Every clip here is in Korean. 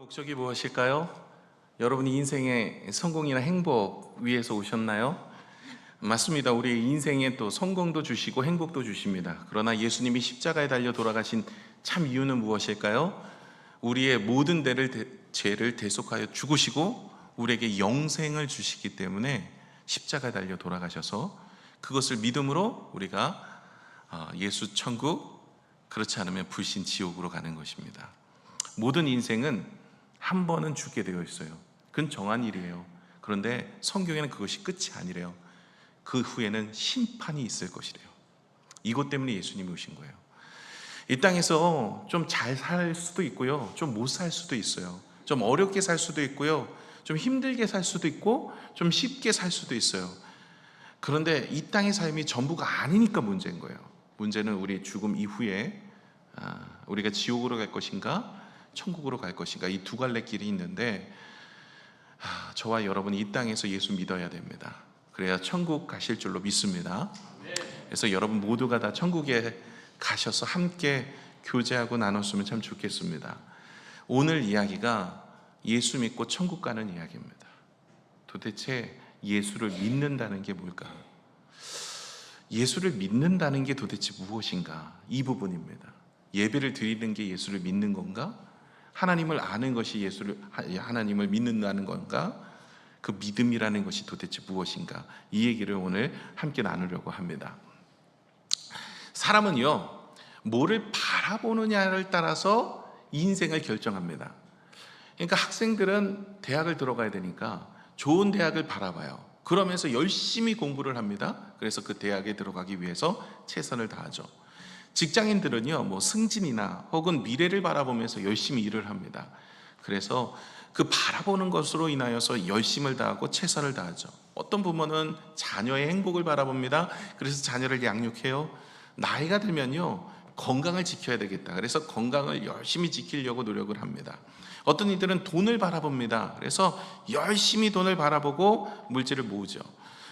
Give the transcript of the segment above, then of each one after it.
목적이 무엇일까요? 여러분이 인생의 성공이나 행복 위해서 오셨나요? 맞습니다. 우리 인생에 또 성공도 주시고 행복도 주십니다. 그러나 예수님이 십자가에 달려 돌아가신 참 이유는 무엇일까요? 우리의 모든 죄를 대속하여 죽으시고 우리에게 영생을 주시기 때문에 십자가에 달려 돌아가셔서 그것을 믿음으로 우리가 예수 천국, 그렇지 않으면 불신 지옥으로 가는 것입니다. 모든 인생은 한 번은 죽게 되어 있어요. 그건 정한 일이에요. 그런데 성경에는 그것이 끝이 아니래요. 그 후에는 심판이 있을 것이래요. 이것 때문에 예수님이 오신 거예요. 이 땅에서 좀 잘 살 수도 있고요, 좀 못 살 수도 있어요. 좀 어렵게 살 수도 있고요, 좀 힘들게 살 수도 있고, 좀 쉽게 살 수도 있어요. 그런데 이 땅의 삶이 전부가 아니니까 문제인 거예요. 문제는 우리 죽음 이후에 우리가 지옥으로 갈 것인가 천국으로 갈 것인가, 이 두 갈래 길이 있는데 저와 여러분이 이 땅에서 예수 믿어야 됩니다. 그래야 천국 가실 줄로 믿습니다. 그래서 여러분 모두가 다 천국에 가셔서 함께 교제하고 나눴으면 참 좋겠습니다. 오늘 이야기가 예수 믿고 천국 가는 이야기입니다. 도대체 예수를 믿는다는 게 뭘까? 예수를 믿는다는 게 도대체 무엇인가? 이 부분입니다. 예배를 드리는 게 예수를 믿는 건가? 하나님을 아는 것이 하나님을 믿는다는 건가? 그 믿음이라는 것이 도대체 무엇인가? 이 얘기를 오늘 함께 나누려고 합니다. 사람은요, 뭐를 바라보느냐를 따라서 인생을 결정합니다. 그러니까 학생들은 대학을 들어가야 되니까 좋은 대학을 바라봐요. 그러면서 열심히 공부를 합니다. 그래서 그 대학에 들어가기 위해서 최선을 다하죠. 직장인들은요, 뭐 승진이나 혹은 미래를 바라보면서 열심히 일을 합니다. 그래서 그 바라보는 것으로 인하여서 열심을 다하고 최선을 다하죠. 어떤 부모는 자녀의 행복을 바라봅니다. 그래서 자녀를 양육해요. 나이가 들면요, 건강을 지켜야 되겠다. 그래서 건강을 열심히 지키려고 노력을 합니다. 어떤 이들은 돈을 바라봅니다. 그래서 열심히 돈을 바라보고 물질을 모으죠.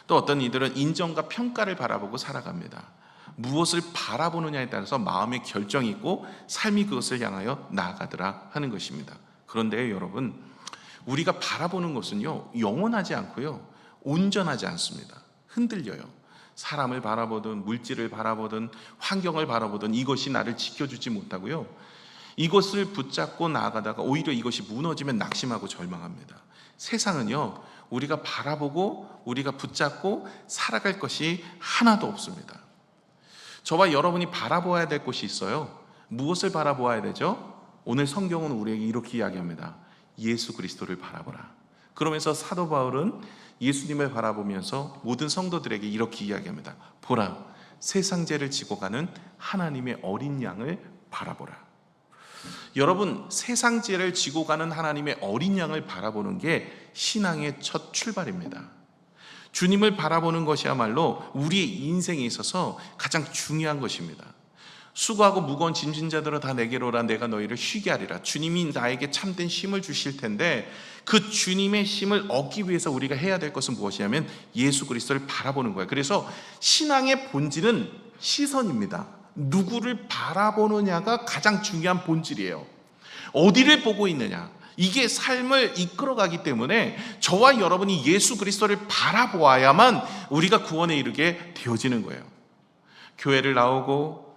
또 어떤 이들은 인정과 평가를 바라보고 살아갑니다. 무엇을 바라보느냐에 따라서 마음의 결정이 있고 삶이 그것을 향하여 나아가더라 하는 것입니다. 그런데 여러분, 우리가 바라보는 것은요, 영원하지 않고요, 온전하지 않습니다. 흔들려요. 사람을 바라보든 물질을 바라보든 환경을 바라보든 이것이 나를 지켜주지 못하고요, 이것을 붙잡고 나아가다가 오히려 이것이 무너지면 낙심하고 절망합니다. 세상은요, 우리가 바라보고 우리가 붙잡고 살아갈 것이 하나도 없습니다. 저와 여러분이 바라보아야 될 것이 있어요. 무엇을 바라보아야 되죠? 오늘 성경은 우리에게 이렇게 이야기합니다. 예수 그리스도를 바라보라. 그러면서 사도 바울은 예수님을 바라보면서 모든 성도들에게 이렇게 이야기합니다. 보라, 세상 죄를 지고 가는 하나님의 어린 양을 바라보라. 여러분, 세상 죄를 지고 가는 하나님의 어린 양을 바라보는 게 신앙의 첫 출발입니다. 주님을 바라보는 것이야말로 우리의 인생에 있어서 가장 중요한 것입니다. 수고하고 무거운 짐진 자들아 다 내게로 오라, 내가 너희를 쉬게 하리라. 주님이 나에게 참된 쉼을 주실 텐데 그 주님의 쉼을 얻기 위해서 우리가 해야 될 것은 무엇이냐면 예수 그리스도를 바라보는 거예요. 그래서 신앙의 본질은 시선입니다. 누구를 바라보느냐가 가장 중요한 본질이에요. 어디를 보고 있느냐, 이게 삶을 이끌어가기 때문에 저와 여러분이 예수 그리스도를 바라보아야만 우리가 구원에 이르게 되어지는 거예요. 교회를 나오고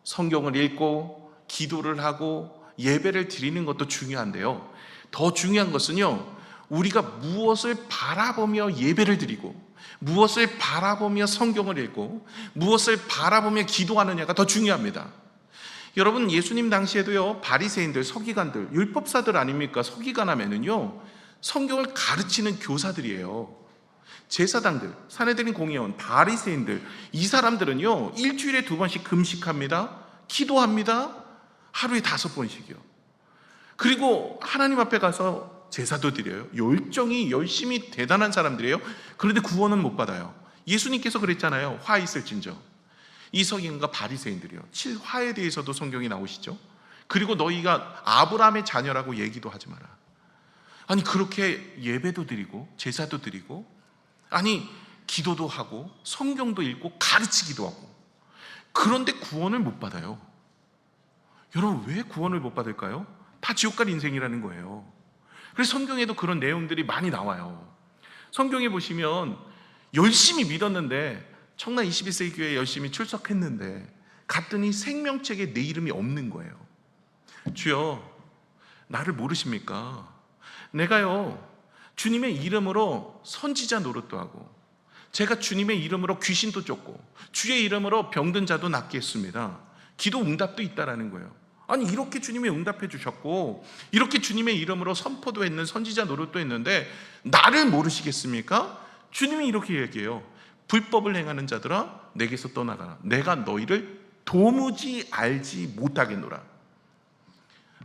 성경을 읽고 기도를 하고 예배를 드리는 것도 중요한데요, 더 중요한 것은요, 우리가 무엇을 바라보며 예배를 드리고 무엇을 바라보며 성경을 읽고 무엇을 바라보며 기도하느냐가 더 중요합니다. 여러분, 예수님 당시에도요, 바리새인들, 서기관들, 율법사들 아닙니까? 서기관 하면은요, 성경을 가르치는 교사들이에요. 제사장들, 산헤드린 공회원, 바리새인들, 이 사람들은요, 일주일에 2번씩 금식합니다. 기도합니다. 하루에 5번씩이요. 그리고 하나님 앞에 가서 제사도 드려요. 열심히 대단한 사람들이에요. 그런데 구원은 못 받아요. 예수님께서 그랬잖아요. 화 있을진저. 이 서기관과 바리새인들이요, 7화에 대해서도 성경이 나오시죠. 그리고 너희가 아브라함의 자녀라고 얘기도 하지 마라. 아니, 그렇게 예배도 드리고 제사도 드리고, 아니 기도도 하고 성경도 읽고 가르치기도 하고, 그런데 구원을 못 받아요. 여러분, 왜 구원을 못 받을까요? 다 지옥 갈 인생이라는 거예요. 그래서 성경에도 그런 내용들이 많이 나와요. 성경에 보시면 열심히 믿었는데, 청라 21세기 교회에 열심히 출석했는데 갔더니 생명책에 내 이름이 없는 거예요. 주여, 나를 모르십니까? 내가요, 주님의 이름으로 선지자 노릇도 하고, 제가 주님의 이름으로 귀신도 쫓고, 주의 이름으로 병든 자도 낫게 했습니다. 기도 응답도 있다라는 거예요. 아니, 이렇게 주님이 응답해 주셨고, 이렇게 주님의 이름으로 선포도 했는, 선지자 노릇도 했는데 나를 모르시겠습니까? 주님이 이렇게 얘기해요. 불법을 행하는 자들아, 내게서 떠나가라. 내가 너희를 도무지 알지 못하겠노라.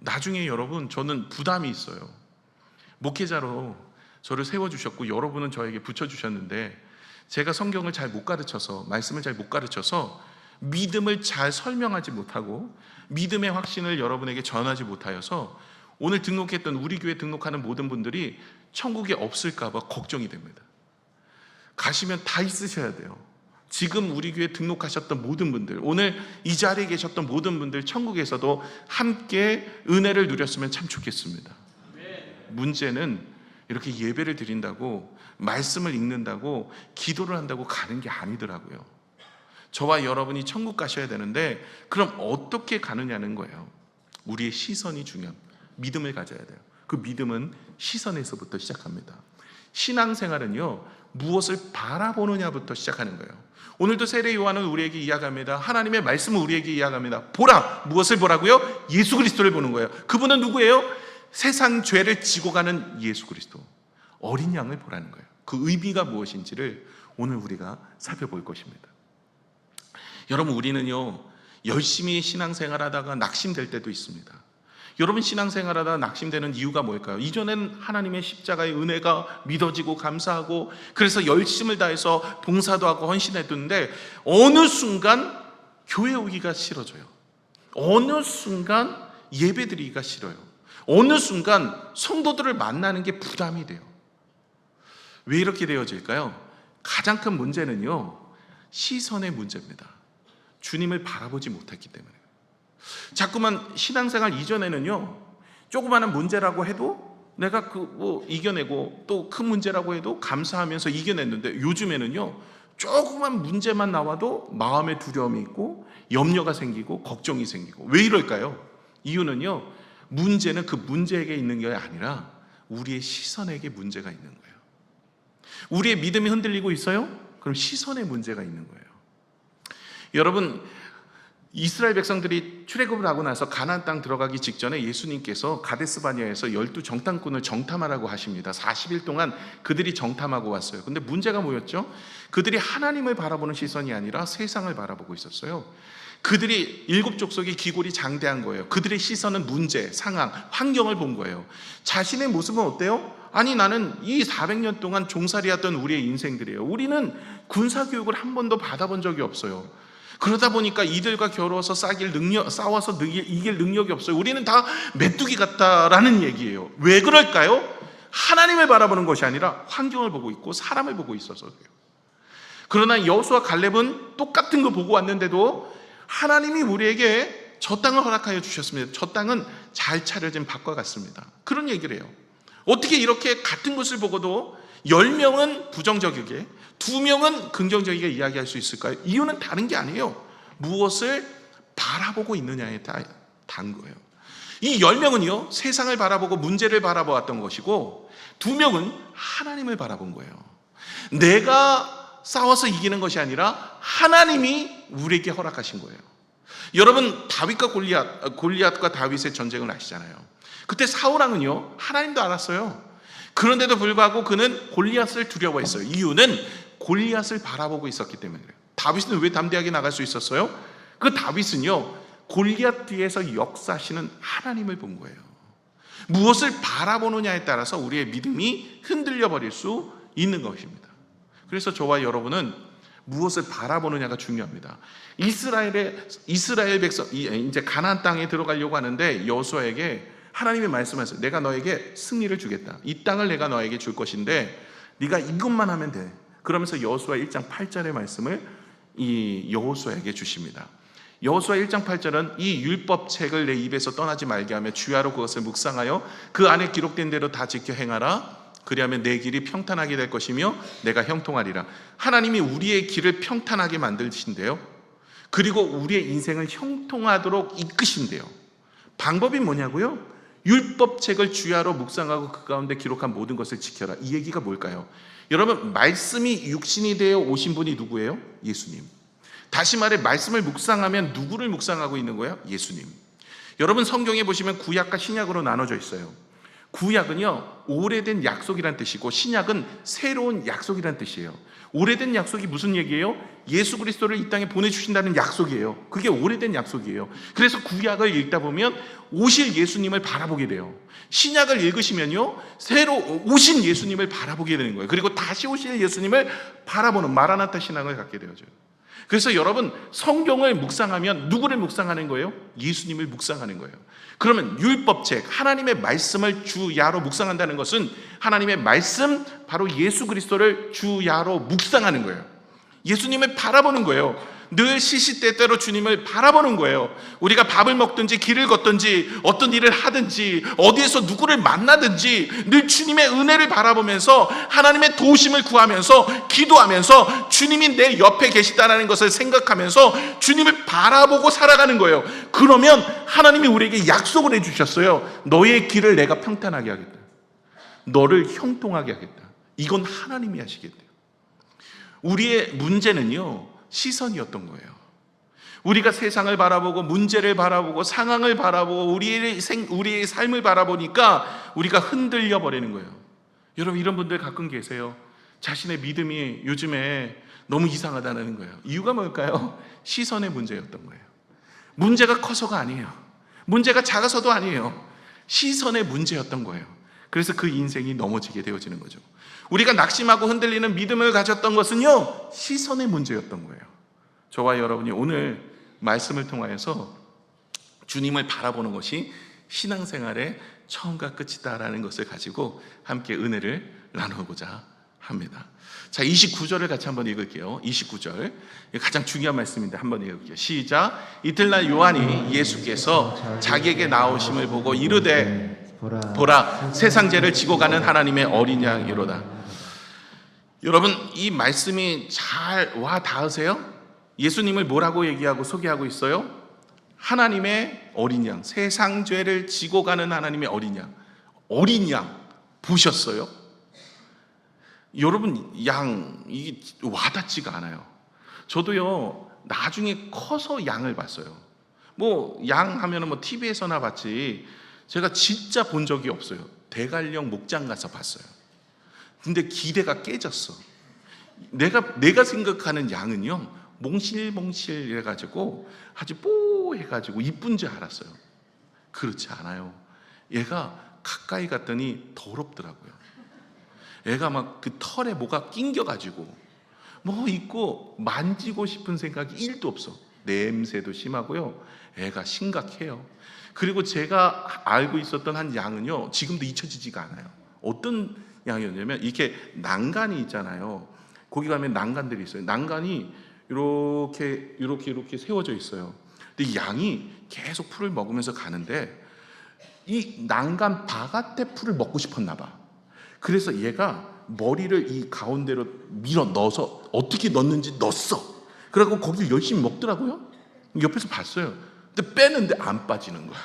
나중에 여러분, 저는 부담이 있어요. 목회자로 저를 세워주셨고 여러분은 저에게 붙여주셨는데, 제가 성경을 잘 못 가르쳐서, 말씀을 잘 못 가르쳐서 믿음을 잘 설명하지 못하고 믿음의 확신을 여러분에게 전하지 못하여서 오늘 등록했던, 우리 교회 등록하는 모든 분들이 천국에 없을까 봐 걱정이 됩니다. 가시면 다 있으셔야 돼요. 지금 우리 교회 등록하셨던 모든 분들, 오늘 이 자리에 계셨던 모든 분들, 천국에서도 함께 은혜를 누렸으면 참 좋겠습니다. 문제는 이렇게 예배를 드린다고, 말씀을 읽는다고, 기도를 한다고 가는 게 아니더라고요. 저와 여러분이 천국 가셔야 되는데 그럼 어떻게 가느냐는 거예요. 우리의 시선이 중요합니다. 믿음을 가져야 돼요. 그 믿음은 시선에서부터 시작합니다. 신앙생활은요, 무엇을 바라보느냐부터 시작하는 거예요. 오늘도 세례 요한은 우리에게 이야기합니다. 하나님의 말씀을 우리에게 이야기합니다. 보라! 무엇을 보라고요? 예수 그리스도를 보는 거예요. 그분은 누구예요? 세상 죄를 지고 가는 예수 그리스도, 어린 양을 보라는 거예요. 그 의미가 무엇인지를 오늘 우리가 살펴볼 것입니다. 여러분, 우리는요, 열심히 신앙생활하다가 낙심될 때도 있습니다. 여러분, 신앙생활하다가 낙심되는 이유가 뭘까요? 이전엔 하나님의 십자가의 은혜가 믿어지고 감사하고, 그래서 열심을 다해서 봉사도 하고 헌신했는데 어느 순간 교회 오기가 싫어져요. 어느 순간 예배드리기가 싫어요. 어느 순간 성도들을 만나는 게 부담이 돼요. 왜 이렇게 되어질까요? 가장 큰 문제는요, 시선의 문제입니다. 주님을 바라보지 못했기 때문에. 자꾸만 신앙생활 이전에는요, 조그마한 문제라고 해도 내가 이겨내고, 또 큰 문제라고 해도 감사하면서 이겨냈는데, 요즘에는요, 조그만 문제만 나와도 마음에 두려움이 있고 염려가 생기고 걱정이 생기고. 왜 이럴까요? 이유는요, 문제는 그 문제에게 있는 게 아니라 우리의 시선에게 문제가 있는 거예요. 우리의 믿음이 흔들리고 있어요? 그럼 시선에 문제가 있는 거예요. 여러분, 이스라엘 백성들이 출애굽을 하고 나서 가나안 땅 들어가기 직전에 예수님께서 가데스 바네아에서 12 정탐꾼을 정탐하라고 하십니다. 40일 동안 그들이 정탐하고 왔어요. 근데 문제가 뭐였죠? 그들이 하나님을 바라보는 시선이 아니라 세상을 바라보고 있었어요. 그들이 7 족속이 기골이 장대한 거예요. 그들의 시선은 문제, 상황, 환경을 본 거예요. 자신의 모습은 어때요? 아니, 나는 이 400년 동안 종살이했던 우리의 인생들이에요. 우리는 군사교육을 한 번도 받아본 적이 없어요. 그러다 보니까 이들과 겨루어서 싸워서 이길 능력이 없어요. 우리는 다 메뚜기 같다라는 얘기예요. 왜 그럴까요? 하나님을 바라보는 것이 아니라 환경을 보고 있고 사람을 보고 있어서 그래요. 그러나 여호수아 갈렙은 똑같은 거 보고 왔는데도 하나님이 우리에게 저 땅을 허락하여 주셨습니다. 저 땅은 잘 차려진 밭과 같습니다. 그런 얘기를 해요. 어떻게 이렇게 같은 것을 보고도 10명은 부정적이게 2명은 긍정적이게 이야기할 수 있을까요? 이유는 다른 게 아니에요. 무엇을 바라보고 있느냐에 단 거예요. 이 10명은요, 세상을 바라보고 문제를 바라보았던 것이고 2명은 하나님을 바라본 거예요. 내가 싸워서 이기는 것이 아니라 하나님이 우리에게 허락하신 거예요. 여러분, 다윗과 골리앗과 다윗의 전쟁을 아시잖아요. 그때 사울왕은요, 하나님도 알았어요. 그런데도 불구하고 그는 골리앗을 두려워했어요. 이유는 골리앗을 바라보고 있었기 때문에 그래요. 다윗은 왜 담대하게 나갈 수 있었어요? 그 다윗은요, 골리앗 뒤에서 역사하시는 하나님을 본 거예요. 무엇을 바라보느냐에 따라서 우리의 믿음이 흔들려 버릴 수 있는 것입니다. 그래서 저와 여러분은 무엇을 바라보느냐가 중요합니다. 이스라엘 백성, 이제 가나안 땅에 들어가려고 하는데 여호수아에게 하나님이 말씀하셨어요. 내가 너에게 승리를 주겠다. 이 땅을 내가 너에게 줄 것인데 네가 이것만 하면 돼. 그러면서 여호수아 1장 8절의 말씀을 이 여호수아에게 주십니다. 여호수아 1장 8절은 이 율법책을 내 입에서 떠나지 말게 하며 주야로 그것을 묵상하여 그 안에 기록된 대로 다 지켜 행하라. 그리하면 내 길이 평탄하게 될 것이며 내가 형통하리라. 하나님이 우리의 길을 평탄하게 만드신대요. 그리고 우리의 인생을 형통하도록 이끄신대요. 방법이 뭐냐고요? 율법책을 주야로 묵상하고 그 가운데 기록한 모든 것을 지켜라. 이 얘기가 뭘까요? 여러분, 말씀이 육신이 되어 오신 분이 누구예요? 예수님. 다시 말해 말씀을 묵상하면 누구를 묵상하고 있는 거예요? 예수님. 여러분, 성경에 보시면 구약과 신약으로 나눠져 있어요. 구약은요, 오래된 약속이란 뜻이고 신약은 새로운 약속이란 뜻이에요. 오래된 약속이 무슨 얘기예요? 예수 그리스도를 이 땅에 보내주신다는 약속이에요. 그게 오래된 약속이에요. 그래서 구약을 읽다 보면 오실 예수님을 바라보게 돼요. 신약을 읽으시면요, 새로 오신 예수님을 바라보게 되는 거예요. 그리고 다시 오실 예수님을 바라보는 마라나타 신앙을 갖게 되어져요. 그래서 여러분, 성경을 묵상하면 누구를 묵상하는 거예요? 예수님을 묵상하는 거예요. 그러면 율법책, 하나님의 말씀을 주야로 묵상한다는 것은 하나님의 말씀, 바로 예수 그리스도를 주야로 묵상하는 거예요. 예수님을 바라보는 거예요. 늘 시시때때로 주님을 바라보는 거예요. 우리가 밥을 먹든지 길을 걷든지 어떤 일을 하든지 어디에서 누구를 만나든지 늘 주님의 은혜를 바라보면서 하나님의 도우심을 구하면서 기도하면서 주님이 내 옆에 계시다는 것을 생각하면서 주님을 바라보고 살아가는 거예요. 그러면 하나님이 우리에게 약속을 해주셨어요. 너의 길을 내가 평탄하게 하겠다. 너를 형통하게 하겠다. 이건 하나님이 하시겠대요. 우리의 문제는요, 시선이었던 거예요. 우리가 세상을 바라보고 문제를 바라보고 상황을 바라보고 우리의 삶을 바라보니까 우리가 흔들려 버리는 거예요. 여러분, 이런 분들 가끔 계세요. 자신의 믿음이 요즘에 너무 이상하다는 거예요. 이유가 뭘까요? 시선의 문제였던 거예요. 문제가 커서가 아니에요. 문제가 작아서도 아니에요. 시선의 문제였던 거예요. 그래서 그 인생이 넘어지게 되어지는 거죠. 우리가 낙심하고 흔들리는 믿음을 가졌던 것은요, 시선의 문제였던 거예요. 저와 여러분이 오늘 말씀을 통하여서 주님을 바라보는 것이 신앙생활의 처음과 끝이다라는 것을 가지고 함께 은혜를 나누고자 합니다. 자, 29절을 같이 한번 읽을게요. 29절, 가장 중요한 말씀인데 한번 읽을게요. 시작. 이틀날 요한이 예수께서 자기에게 나오심을 보고 이르되 보라, 세상 죄를 지고 가는 하나님의 어린 양이로다. 여러분, 이 말씀이 잘 와 닿으세요? 예수님을 뭐라고 얘기하고 소개하고 있어요? 하나님의 어린 양, 세상 죄를 지고 가는 하나님의 어린 양. 어린 양 보셨어요? 여러분, 양 이게 와닿지가 않아요. 저도요, 나중에 커서 양을 봤어요. 뭐 양 하면은 뭐 TV에서나 봤지 제가 진짜 본 적이 없어요. 대관령 목장 가서 봤어요. 근데 기대가 깨졌어. 내가 생각하는 양은요, 몽실몽실 해가지고 아주 뽀해가지고 이쁜 줄 알았어요. 그렇지 않아요. 얘가 가까이 갔더니 더럽더라고요. 얘가 막 그 털에 뭐가 낑겨가지고 뭐 있고 만지고 싶은 생각이 1도 없어. 냄새도 심하고요. 애가 심각해요. 그리고 제가 알고 있었던 한 양은요, 지금도 잊혀지지가 않아요. 어떤 양이었냐면, 이렇게 난간이 있잖아요. 거기 가면 난간들이 있어요. 난간이 이렇게 세워져 있어요. 근데 이 양이 계속 풀을 먹으면서 가는데 이 난간 바깥에 풀을 먹고 싶었나 봐. 그래서 얘가 머리를 이 가운데로 밀어 넣어서 어떻게 넣는지 넣었어. 그래갖고 거기를 열심히 먹더라고요. 옆에서 봤어요. 근데 빼는데 안 빠지는 거야.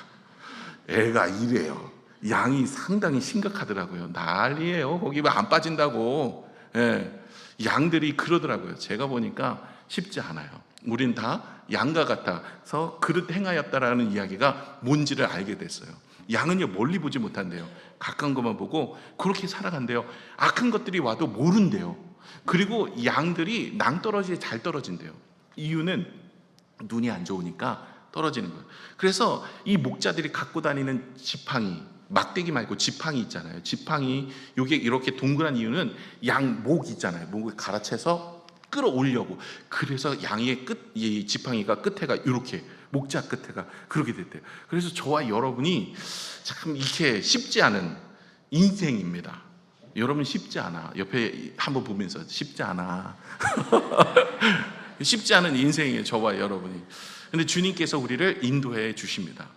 애가 이래요. 양이 상당히 심각하더라고요. 난리예요. 거기 왜 안 빠진다고. 예. 양들이 그러더라고요. 제가 보니까 쉽지 않아요. 우린 다 양과 같아서 그릇 행하였다라는 이야기가 뭔지를 알게 됐어요. 양은요, 멀리 보지 못한대요. 가까운 것만 보고 그렇게 살아간대요. 악한 것들이 와도 모른대요. 그리고 양들이 낭떠러지에 잘 떨어진대요. 이유는 눈이 안 좋으니까 떨어지는 거예요. 그래서 이 목자들이 갖고 다니는 지팡이, 막대기 말고 지팡이 있잖아요. 지팡이, 요게 이렇게 동그란 이유는 양 목 있잖아요. 목을 갈아채서 끌어올려고. 그래서 양의 이 지팡이가 끝에가 이렇게, 목자 끝에가 그렇게 됐대요. 그래서 저와 여러분이 참 이렇게 쉽지 않은 인생입니다. 여러분, 쉽지 않아. 옆에 한번 보면서 쉽지 않아. 쉽지 않은 인생이에요, 저와 여러분이. 근데 주님께서 우리를 인도해 주십니다.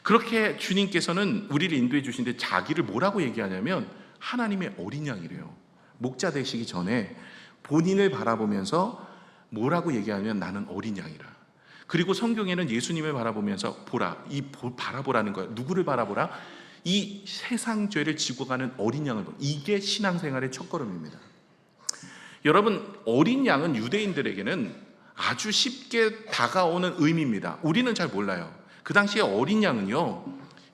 그렇게 주님께서는 우리를 인도해 주시는데 자기를 뭐라고 얘기하냐면 하나님의 어린 양이래요. 목자 되시기 전에 본인을 바라보면서 뭐라고 얘기하면 나는 어린 양이라. 그리고 성경에는 예수님을 바라보면서 보라, 바라보라는 거예요. 누구를 바라보라? 이 세상 죄를 지고 가는 어린 양을 보라. 이게 신앙생활의 첫걸음입니다. 여러분, 어린 양은 유대인들에게는 아주 쉽게 다가오는 의미입니다. 우리는 잘 몰라요. 그 당시에 어린 양은요,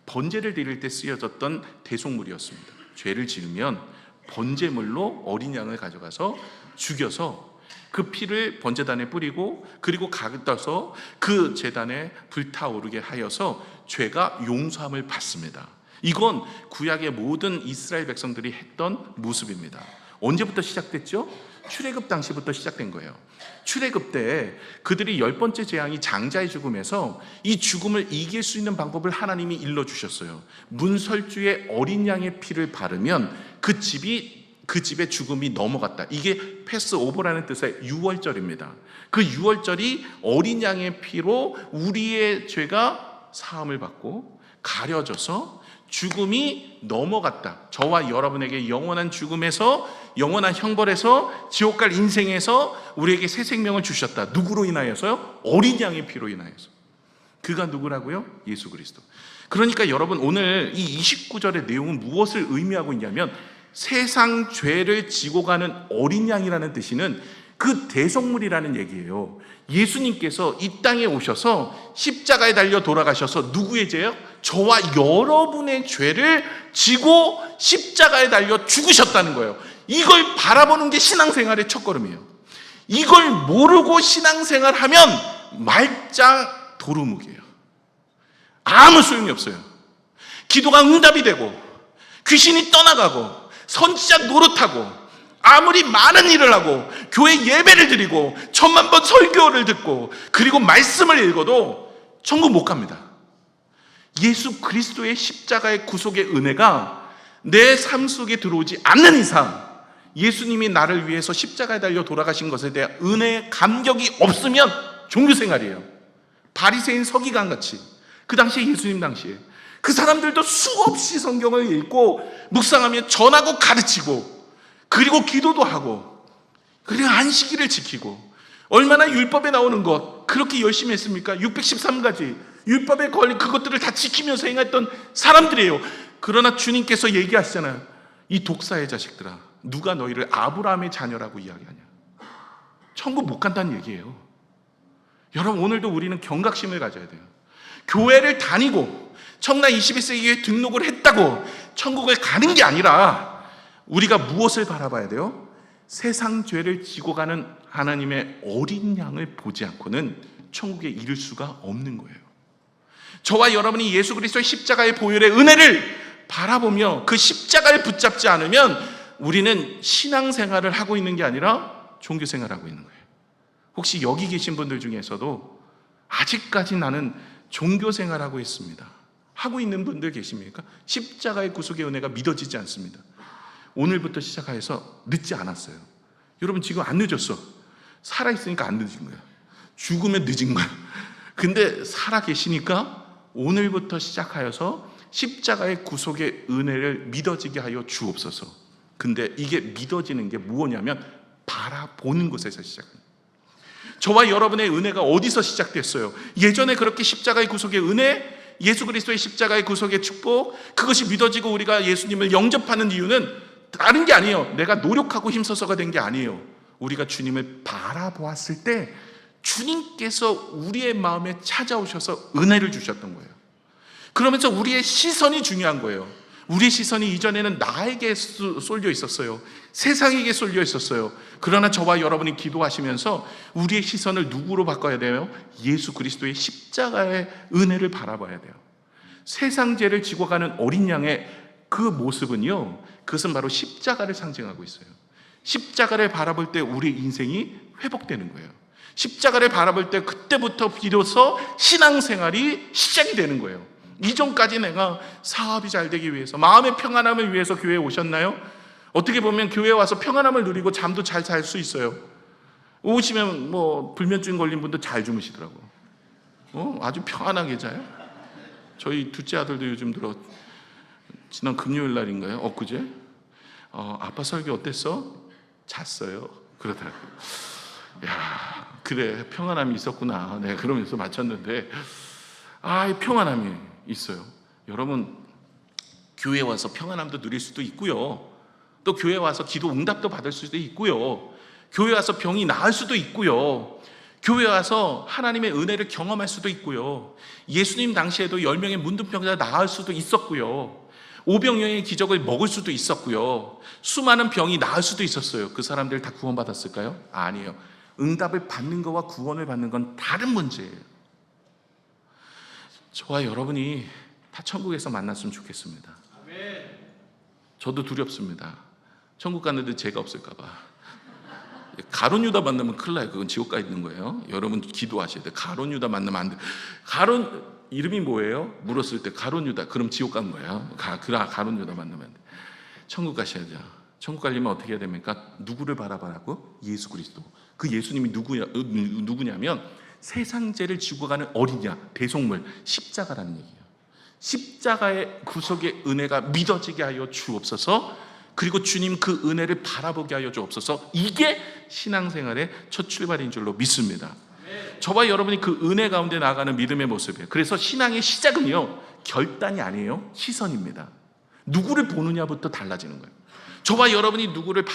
번제를 드릴 때 쓰여졌던 대속물이었습니다. 죄를 지으면 번제물로 어린 양을 가져가서 죽여서 그 피를 번제단에 뿌리고 그리고 가져다서 그 제단에 불타오르게 하여서 죄가 용서함을 받습니다. 이건 구약의 모든 이스라엘 백성들이 했던 모습입니다. 언제부터 시작됐죠? 출애굽 당시부터 시작된 거예요. 출애굽 때 그들이 10번째 재앙이 장자의 죽음에서 이 죽음을 이길 수 있는 방법을 하나님이 일러주셨어요. 문설주에 어린 양의 피를 바르면 그 집에 죽음이 넘어갔다. 이게 패스오버라는 뜻의 유월절입니다. 그 유월절이 어린 양의 피로 우리의 죄가 사함을 받고 가려져서 죽음이 넘어갔다. 저와 여러분에게 영원한 죽음에서, 영원한 형벌에서, 지옥 갈 인생에서 우리에게 새 생명을 주셨다. 누구로 인하여서요? 어린 양의 피로 인하여서. 그가 누구라고요? 예수 그리스도. 그러니까 여러분, 오늘 이 29절의 내용은 무엇을 의미하고 있냐면 세상 죄를 지고 가는 어린 양이라는 뜻이는 그 대속물이라는 얘기예요. 예수님께서 이 땅에 오셔서 십자가에 달려 돌아가셔서 누구의 죄요? 저와 여러분의 죄를 지고 십자가에 달려 죽으셨다는 거예요. 이걸 바라보는 게 신앙생활의 첫걸음이에요. 이걸 모르고 신앙생활하면 말짱 도루묵이에요. 아무 소용이 없어요. 기도가 응답이 되고 귀신이 떠나가고 선지자 노릇하고 아무리 많은 일을 하고 교회 예배를 드리고 1000만 번 설교를 듣고 그리고 말씀을 읽어도 천국 못 갑니다. 예수 그리스도의 십자가의 구속의 은혜가 내 삶 속에 들어오지 않는 이상, 예수님이 나를 위해서 십자가에 달려 돌아가신 것에 대한 은혜의 감격이 없으면 종교생활이에요. 바리새인 서기관같이. 그 당시에, 예수님 당시에 그 사람들도 수없이 성경을 읽고 묵상하며 전하고 가르치고 그리고 기도도 하고 그리고 안식일을 지키고 얼마나 율법에 나오는 것 그렇게 열심히 했습니까? 613가지 율법에 걸린 그것들을 다 지키면서 행했던 사람들이에요. 그러나 주님께서 얘기하시잖아요. 이 독사의 자식들아, 누가 너희를 아브라함의 자녀라고 이야기하냐? 천국 못 간다는 얘기예요. 여러분, 오늘도 우리는 경각심을 가져야 돼요. 교회를 다니고 청라 21세기에 등록을 했다고 천국을 가는 게 아니라 우리가 무엇을 바라봐야 돼요? 세상 죄를 지고 가는 하나님의 어린 양을 보지 않고는 천국에 이를 수가 없는 거예요. 저와 여러분이 예수 그리스도의 십자가의 보혈의 은혜를 바라보며 그 십자가를 붙잡지 않으면 우리는 신앙생활을 하고 있는 게 아니라 종교생활을 하고 있는 거예요. 혹시 여기 계신 분들 중에서도 아직까지 나는 종교생활하고 있습니다, 하고 있는 분들 계십니까? 십자가의 구속의 은혜가 믿어지지 않습니다. 오늘부터 시작해서 늦지 않았어요. 여러분, 지금 안 늦었어. 살아있으니까 안 늦은 거야. 죽으면 늦은 거야. 근데 살아계시니까 오늘부터 시작하여서 십자가의 구속의 은혜를 믿어지게 하여 주옵소서. 근데 이게 믿어지는 게 무엇이냐면 바라보는 곳에서 시작합니다. 저와 여러분의 은혜가 어디서 시작됐어요? 예전에 그렇게 십자가의 구속의 은혜, 예수 그리스도의 십자가의 구속의 축복, 그것이 믿어지고 우리가 예수님을 영접하는 이유는 다른 게 아니에요. 내가 노력하고 힘써서가 된 게 아니에요. 우리가 주님을 바라보았을 때 주님께서 우리의 마음에 찾아오셔서 은혜를 주셨던 거예요. 그러면서 우리의 시선이 중요한 거예요. 우리의 시선이 이전에는 나에게 쏠려 있었어요. 세상에게 쏠려 있었어요. 그러나 저와 여러분이 기도하시면서 우리의 시선을 누구로 바꿔야 돼요? 예수 그리스도의 십자가의 은혜를 바라봐야 돼요. 세상 죄를 지고 가는 어린 양의 그 모습은요, 그것은 바로 십자가를 상징하고 있어요. 십자가를 바라볼 때 우리 인생이 회복되는 거예요. 십자가를 바라볼 때 그때부터 비로소 신앙생활이 시작이 되는 거예요. 이전까지 내가 사업이 잘 되기 위해서, 마음의 평안함을 위해서 교회에 오셨나요? 어떻게 보면 교회에 와서 평안함을 누리고 잠도 잘 잘 수 있어요. 오시면 불면증 걸린 분도 잘 주무시더라고요. 아주 평안하게 자요. 저희 둘째 아들도 요즘 들어 지난 금요일 날인가요? 엊그제 아빠 설교 어땠어? 잤어요. 그러더라고요. 야, 그래 평안함이 있었구나. 내가 그러면서 맞췄는데 이 평안함이 있어요. 여러분, 교회 와서 평안함도 누릴 수도 있고요. 또 교회 와서 기도 응답도 받을 수도 있고요. 교회 와서 병이 나을 수도 있고요. 교회 와서 하나님의 은혜를 경험할 수도 있고요. 예수님 당시에도 10명의 문둥병자가 나을 수도 있었고요. 오병이어의 기적을 먹을 수도 있었고요. 수많은 병이 나을 수도 있었어요. 그 사람들 다 구원받았을까요? 아니에요. 응답을 받는 것과 구원을 받는 건 다른 문제예요. 저와 여러분이 다 천국에서 만났으면 좋겠습니다. 저도 두렵습니다. 천국 갔는데 죄가 없을까 봐. 가룟 유다 만나면 큰일 나요. 그건 지옥 가 있는 거예요. 여러분 기도하셔야 돼요. 가룟 유다 만나면 안 돼. 가룟 이름이 뭐예요? 물었을 때 가룟 유다. 그럼 지옥 간 거예요. 가룟 유다 만나면 안 돼. 천국 가셔야죠. 천국 가려면 어떻게 해야 됩니까? 누구를 바라보라고? 예수 그리스도. 그 예수님이 누구냐면 세상 죄를 지고 가는 어린 양, 대속물, 십자가라는 얘기예요. 십자가의 구속의 은혜가 믿어지게 하여 주옵소서. 그리고 주님 그 은혜를 바라보게 하여 주옵소서. 이게 신앙생활의 첫 출발인 줄로 믿습니다. 저와 여러분이 그 은혜 가운데 나아가는 믿음의 모습이에요. 그래서 신앙의 시작은요, 결단이 아니에요. 시선입니다. 누구를 보느냐부터 달라지는 거예요. 저와 여러분이 누구를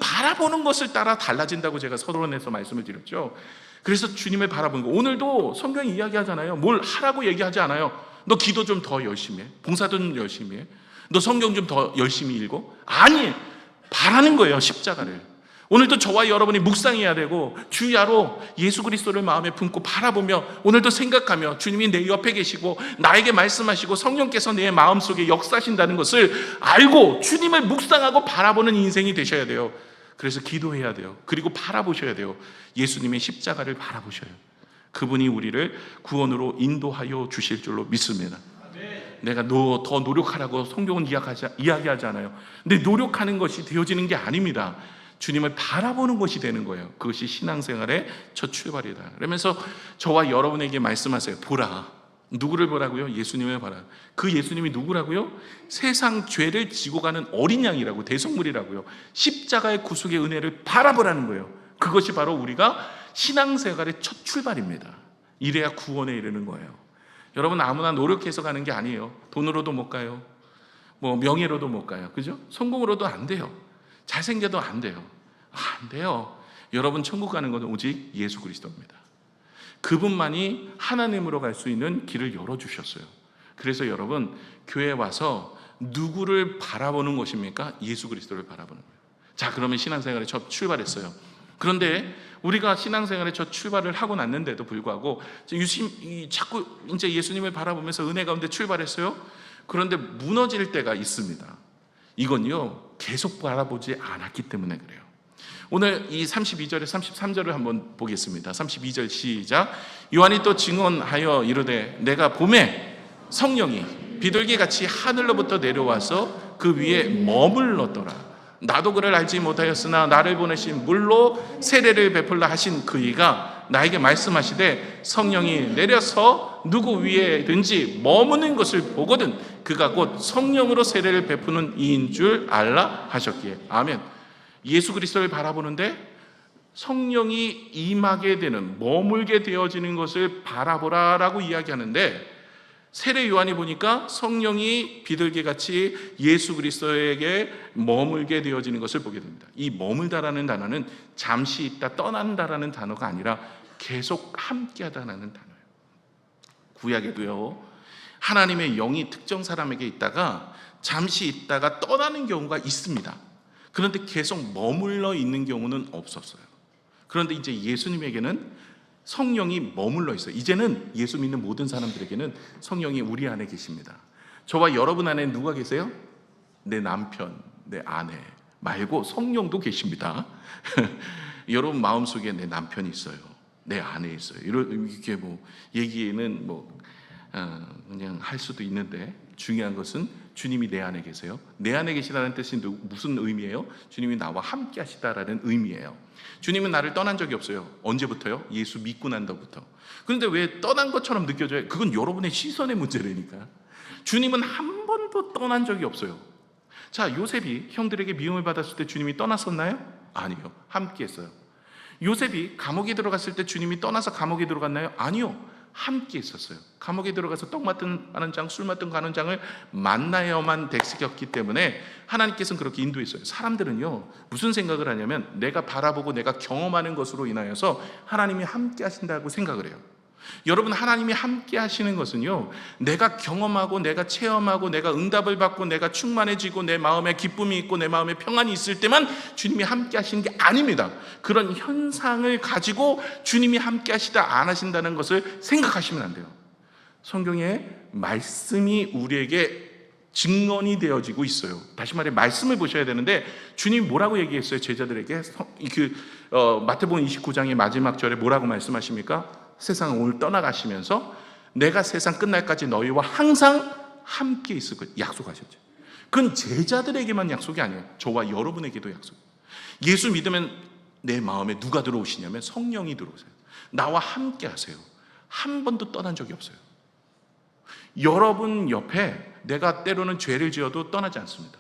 바라보는 것을 따라 달라진다고 제가 서론에서 말씀을 드렸죠. 그래서 주님을 바라보는 거. 오늘도 성경이 이야기하잖아요. 뭘 하라고 얘기하지 않아요. 너 기도 좀 더 열심히 해. 봉사도 좀 열심히 해. 너 성경 좀 더 열심히 읽어. 아니, 바라는 거예요. 십자가를. 오늘도 저와 여러분이 묵상해야 되고 주야로 예수 그리스도를 마음에 품고 바라보며 오늘도 생각하며 주님이 내 옆에 계시고 나에게 말씀하시고 성령께서 내 마음속에 역사하신다는 것을 알고 주님을 묵상하고 바라보는 인생이 되셔야 돼요. 그래서 기도해야 돼요. 그리고 바라보셔야 돼요. 예수님의 십자가를 바라보셔요. 그분이 우리를 구원으로 인도하여 주실 줄로 믿습니다. 내가 너 더 노력하라고 성경은 이야기하지 않아요. 근데 노력하는 것이 되어지는 게 아닙니다. 주님을 바라보는 것이 되는 거예요. 그것이 신앙생활의 첫 출발이다. 그러면서 저와 여러분에게 말씀하세요. 보라. 누구를 보라고요? 예수님을 보라. 그 예수님이 누구라고요? 세상 죄를 지고 가는 어린 양이라고, 대속물이라고요. 십자가의 구속의 은혜를 바라보라는 거예요. 그것이 바로 우리가 신앙생활의 첫 출발입니다. 이래야 구원에 이르는 거예요. 여러분, 아무나 노력해서 가는 게 아니에요. 돈으로도 못 가요. 명예로도 못 가요. 그죠? 성공으로도 안 돼요. 잘생겨도 안 돼요. 안 돼요. 여러분, 천국 가는 것은 오직 예수 그리스도입니다. 그분만이 하나님으로 갈 수 있는 길을 열어주셨어요. 그래서 여러분, 교회에 와서 누구를 바라보는 것입니까? 예수 그리스도를 바라보는 거예요. 자, 그러면 신앙생활에 첫 출발했어요. 그런데 우리가 신앙생활에 첫 출발을 하고 났는데도 불구하고 자꾸 이제 예수님을 바라보면서 은혜 가운데 출발했어요. 그런데 무너질 때가 있습니다. 이건요, 계속 바라보지 않았기 때문에 그래요. 오늘 이 32절에 33절을 한번 보겠습니다. 32절 시작. 요한이 또 증언하여 이르되 내가 봄에 성령이 비둘기같이 하늘로부터 내려와서 그 위에 머물렀더라. 나도 그를 알지 못하였으나 나를 보내신 물로 세례를 베풀라 하신 그이가 나에게 말씀하시되 성령이 내려서 누구 위에든지 머무는 것을 보거든 그가 곧 성령으로 세례를 베푸는 이인 줄 알라 하셨기에. 아멘. 예수 그리스도를 바라보는데 성령이 임하게 되는, 머물게 되어지는 것을 바라보라라고 이야기하는데, 세례 요한이 보니까 성령이 비둘기같이 예수 그리스도에게 머물게 되어지는 것을 보게 됩니다. 이 머물다라는 단어는 잠시 있다 떠난다라는 단어가 아니라 계속 함께하다라는 단어예요. 구약에도요, 하나님의 영이 특정 사람에게 있다가 잠시 있다가 떠나는 경우가 있습니다. 그런데 계속 머물러 있는 경우는 없었어요. 그런데 이제 예수님에게는 성령이 머물러 있어요. 이제는 예수 믿는 모든 사람들에게는 성령이 우리 안에 계십니다. 저와 여러분 안에 누가 계세요? 내 남편, 내 아내 말고 성령도 계십니다. 여러분 마음속에 내 남편이 있어요. 내 아내 있어요. 이렇게 얘기는 그냥 할 수도 있는데 중요한 것은 주님이 내 안에 계세요. 내 안에 계시다는 뜻이 무슨 의미예요? 주님이 나와 함께 하시다라는 의미예요. 주님은 나를 떠난 적이 없어요. 언제부터요? 예수 믿고 난 다음부터. 그런데 왜 떠난 것처럼 느껴져요? 그건 여러분의 시선의 문제라니까. 주님은 한 번도 떠난 적이 없어요. 자, 요셉이 형들에게 미움을 받았을 때 주님이 떠났었나요? 아니요. 함께 했어요. 요셉이 감옥에 들어갔을 때 주님이 떠나서 감옥에 들어갔나요? 아니요. 함께 있었어요. 감옥에 들어가서 떡 맡은 장, 술 맡은 가는 장을 만나야만 대식였기 때문에 하나님께서는 그렇게 인도했어요. 사람들은요, 무슨 생각을 하냐면 내가 바라보고 내가 경험하는 것으로 인하여서 하나님이 함께 하신다고 생각을 해요. 여러분, 하나님이 함께 하시는 것은요, 내가 경험하고 내가 체험하고 내가 응답을 받고 내가 충만해지고 내 마음에 기쁨이 있고 내 마음에 평안이 있을 때만 주님이 함께 하시는 게 아닙니다. 그런 현상을 가지고 주님이 함께 하시다 안 하신다는 것을 생각하시면 안 돼요. 성경에 말씀이 우리에게 증언이 되어지고 있어요. 다시 말해 말씀을 보셔야 되는데 주님이 뭐라고 얘기했어요? 제자들에게 마태복음 29장의 마지막 절에 뭐라고 말씀하십니까? 세상을 오늘 떠나가시면서 내가 세상 끝날까지 너희와 항상 함께 있을 것 약속하셨죠. 그건 제자들에게만 약속이 아니에요. 저와 여러분에게도 약속이에요. 예수 믿으면 내 마음에 누가 들어오시냐면 성령이 들어오세요. 나와 함께 하세요. 한 번도 떠난 적이 없어요. 여러분 옆에 내가 때로는 죄를 지어도 떠나지 않습니다.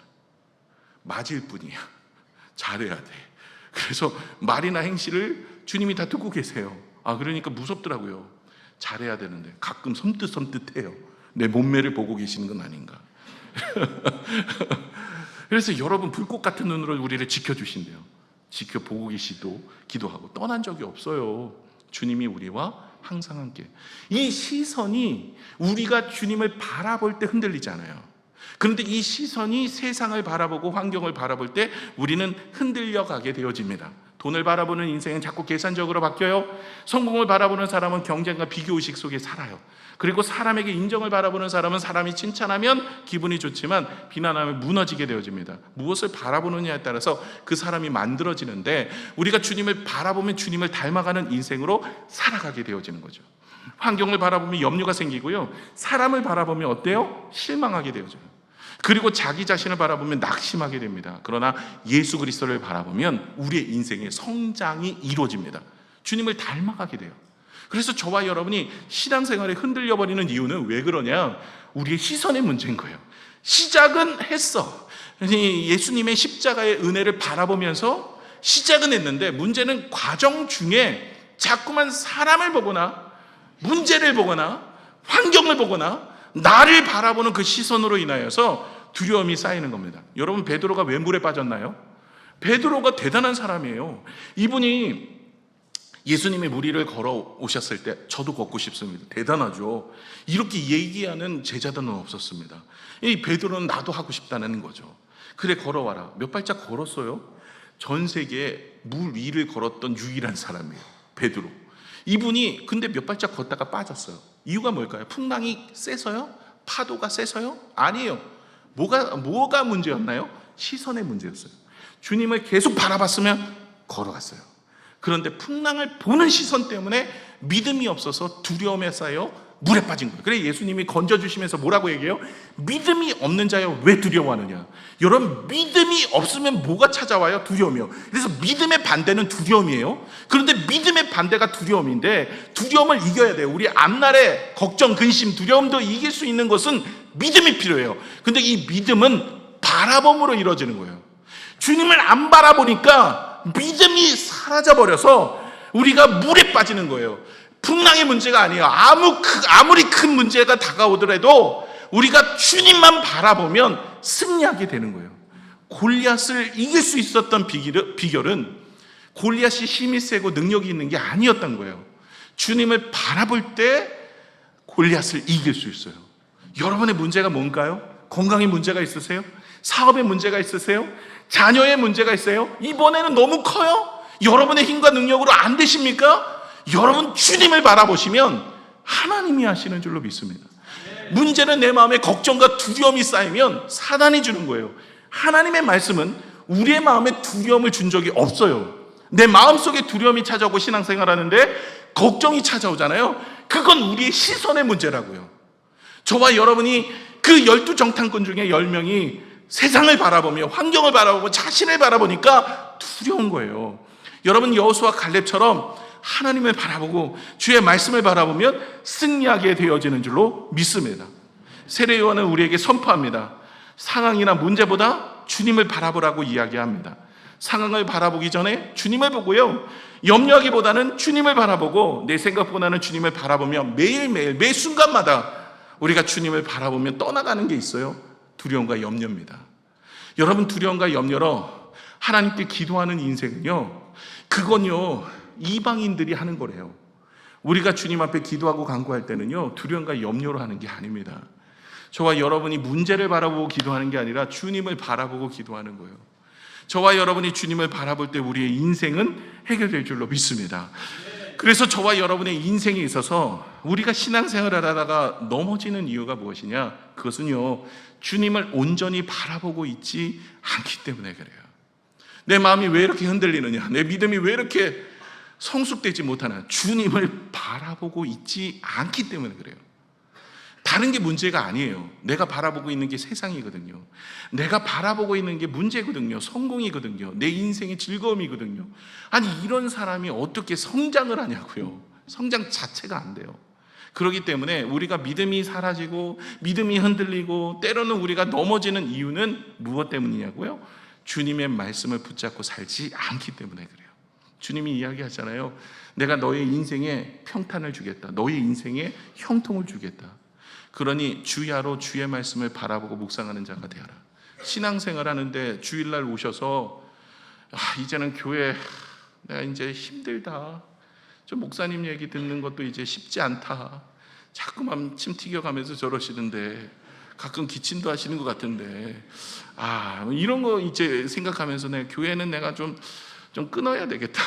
맞을 뿐이야. 잘해야 돼. 그래서 말이나 행실을 주님이 다 듣고 계세요. 그러니까 무섭더라고요. 잘해야 되는데 가끔 섬뜩섬뜩해요. 내 몸매를 보고 계시는 건 아닌가. 그래서 여러분 불꽃 같은 눈으로 우리를 지켜주신대요. 지켜보고 계시도 기도하고 떠난 적이 없어요. 주님이 우리와 항상 함께. 이 시선이 우리가 주님을 바라볼 때 흔들리지 않아요. 그런데 이 시선이 세상을 바라보고 환경을 바라볼 때 우리는 흔들려 가게 되어집니다. 돈을 바라보는 인생은 자꾸 계산적으로 바뀌어요. 성공을 바라보는 사람은 경쟁과 비교의식 속에 살아요. 그리고 사람에게 인정을 바라보는 사람은 사람이 칭찬하면 기분이 좋지만 비난하면 무너지게 되어집니다. 무엇을 바라보느냐에 따라서 그 사람이 만들어지는데 우리가 주님을 바라보면 주님을 닮아가는 인생으로 살아가게 되어지는 거죠. 환경을 바라보면 염려가 생기고요. 사람을 바라보면 어때요? 실망하게 되어져요. 그리고 자기 자신을 바라보면 낙심하게 됩니다. 그러나 예수 그리스도를 바라보면 우리의 인생의 성장이 이루어집니다. 주님을 닮아가게 돼요. 그래서 저와 여러분이 신앙생활에 흔들려버리는 이유는 왜 그러냐? 우리의 시선의 문제인 거예요. 시작은 했어. 예수님의 십자가의 은혜를 바라보면서 시작은 했는데 문제는 과정 중에 자꾸만 사람을 보거나 문제를 보거나 환경을 보거나 나를 바라보는 그 시선으로 인하여서 두려움이 쌓이는 겁니다. 여러분, 베드로가 왜 물에 빠졌나요? 베드로가 대단한 사람이에요. 이분이 예수님이 물 위를 걸어 오셨을 때 저도 걷고 싶습니다. 대단하죠. 이렇게 얘기하는 제자들은 없었습니다. 이 베드로는 나도 하고 싶다는 거죠. 그래, 걸어와라. 몇 발짝 걸었어요. 전 세계에 물 위를 걸었던 유일한 사람이에요, 베드로. 이분이 근데 몇 발짝 걷다가 빠졌어요. 이유가 뭘까요? 풍랑이 세서요? 파도가 세서요? 아니에요. 뭐가 문제였나요? 시선의 문제였어요. 주님을 계속 바라봤으면 걸어갔어요. 그런데 풍랑을 보는 시선 때문에 믿음이 없어서 두려움에 쌓여 물에 빠진 거예요. 그래 예수님이 건져주시면서 뭐라고 얘기해요? 믿음이 없는 자여 왜 두려워하느냐. 여러분, 믿음이 없으면 뭐가 찾아와요? 두려움이요. 그래서 믿음의 반대는 두려움이에요. 그런데 믿음의 반대가 두려움인데 두려움을 이겨야 돼요. 우리 앞날에 걱정, 근심, 두려움도 이길 수 있는 것은 믿음이 필요해요. 근데 이 믿음은 바라봄으로 이루어지는 거예요. 주님을 안 바라보니까 믿음이 사라져버려서 우리가 물에 빠지는 거예요. 풍랑의 문제가 아니에요. 아무리 큰 문제가 다가오더라도 우리가 주님만 바라보면 승리하게 되는 거예요. 골리앗을 이길 수 있었던 비결은 골리앗이 힘이 세고 능력이 있는 게 아니었던 거예요. 주님을 바라볼 때 골리앗을 이길 수 있어요. 여러분의 문제가 뭔가요? 건강에 문제가 있으세요? 사업에 문제가 있으세요? 자녀의 문제가 있어요? 이번에는 너무 커요? 여러분의 힘과 능력으로 안 되십니까? 여러분, 주님을 바라보시면 하나님이 하시는 줄로 믿습니다. 문제는 내 마음에 걱정과 두려움이 쌓이면 사단이 주는 거예요. 하나님의 말씀은 우리의 마음에 두려움을 준 적이 없어요. 내 마음속에 두려움이 찾아오고 신앙생활하는데 걱정이 찾아오잖아요. 그건 우리의 시선의 문제라고요. 저와 여러분이 그 12정탐꾼 중에 10명이 세상을 바라보며 환경을 바라보고 자신을 바라보니까 두려운 거예요. 여러분, 여호수아 갈렙처럼 하나님을 바라보고 주의 말씀을 바라보면 승리하게 되어지는 줄로 믿습니다. 세례요한은 우리에게 선포합니다. 상황이나 문제보다 주님을 바라보라고 이야기합니다. 상황을 바라보기 전에 주님을 보고요, 염려하기보다는 주님을 바라보고 내 생각보다는 주님을 바라보며 매일매일 매 순간마다 우리가 주님을 바라보며 떠나가는 게 있어요. 두려움과 염려입니다. 여러분, 두려움과 염려로 하나님께 기도하는 인생은요, 그건요 이방인들이 하는 거래요. 우리가 주님 앞에 기도하고 간구할 때는요, 두려움과 염려로 하는 게 아닙니다. 저와 여러분이 문제를 바라보고 기도하는 게 아니라 주님을 바라보고 기도하는 거예요. 저와 여러분이 주님을 바라볼 때 우리의 인생은 해결될 줄로 믿습니다. 그래서 저와 여러분의 인생에 있어서 우리가 신앙생활을 하다가 넘어지는 이유가 무엇이냐? 그것은요, 주님을 온전히 바라보고 있지 않기 때문에 그래요. 내 마음이 왜 이렇게 흔들리느냐? 내 믿음이 왜 이렇게 성숙되지 못하나? 주님을 바라보고 있지 않기 때문에 그래요. 다른 게 문제가 아니에요. 내가 바라보고 있는 게 세상이거든요. 내가 바라보고 있는 게 문제거든요. 성공이거든요. 내 인생의 즐거움이거든요. 아니, 이런 사람이 어떻게 성장을 하냐고요. 성장 자체가 안 돼요. 그렇기 때문에 우리가 믿음이 사라지고 믿음이 흔들리고 때로는 우리가 넘어지는 이유는 무엇 때문이냐고요? 주님의 말씀을 붙잡고 살지 않기 때문에 그래요. 주님이 이야기하잖아요. 내가 너의 인생에 평탄을 주겠다. 너의 인생에 형통을 주겠다. 그러니 주야로 주의 말씀을 바라보고 묵상하는 자가 되어라. 신앙생활 하는데 주일날 오셔서 이제는 교회 내가 이제 힘들다, 저 목사님 얘기 듣는 것도 이제 쉽지 않다, 자꾸만 침 튀겨가면서 저러시는데 가끔 기침도 하시는 것 같은데 이런 거 이제 생각하면서 교회는 내가 좀 끊어야 되겠다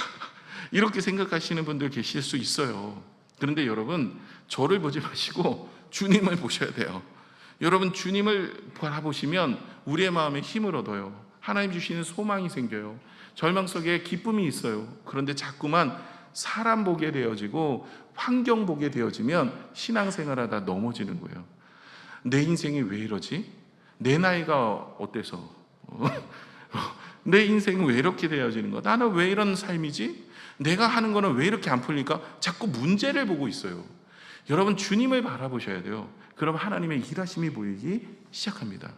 이렇게 생각하시는 분들 계실 수 있어요. 그런데 여러분, 저를 보지 마시고 주님을 보셔야 돼요. 여러분, 주님을 바라보시면 우리의 마음에 힘을 얻어요. 하나님 주시는 소망이 생겨요. 절망 속에 기쁨이 있어요. 그런데 자꾸만 사람 보게 되어지고 환경 보게 되어지면 신앙생활하다 넘어지는 거예요. 내 인생이 왜 이러지? 내 나이가 어때서? 내 인생은 왜 이렇게 되어지는 거야? 나는 왜 이런 삶이지? 내가 하는 거는 왜 이렇게 안 풀리까? 자꾸 문제를 보고 있어요. 여러분, 주님을 바라보셔야 돼요. 그럼 하나님의 일하심이 보이기 시작합니다.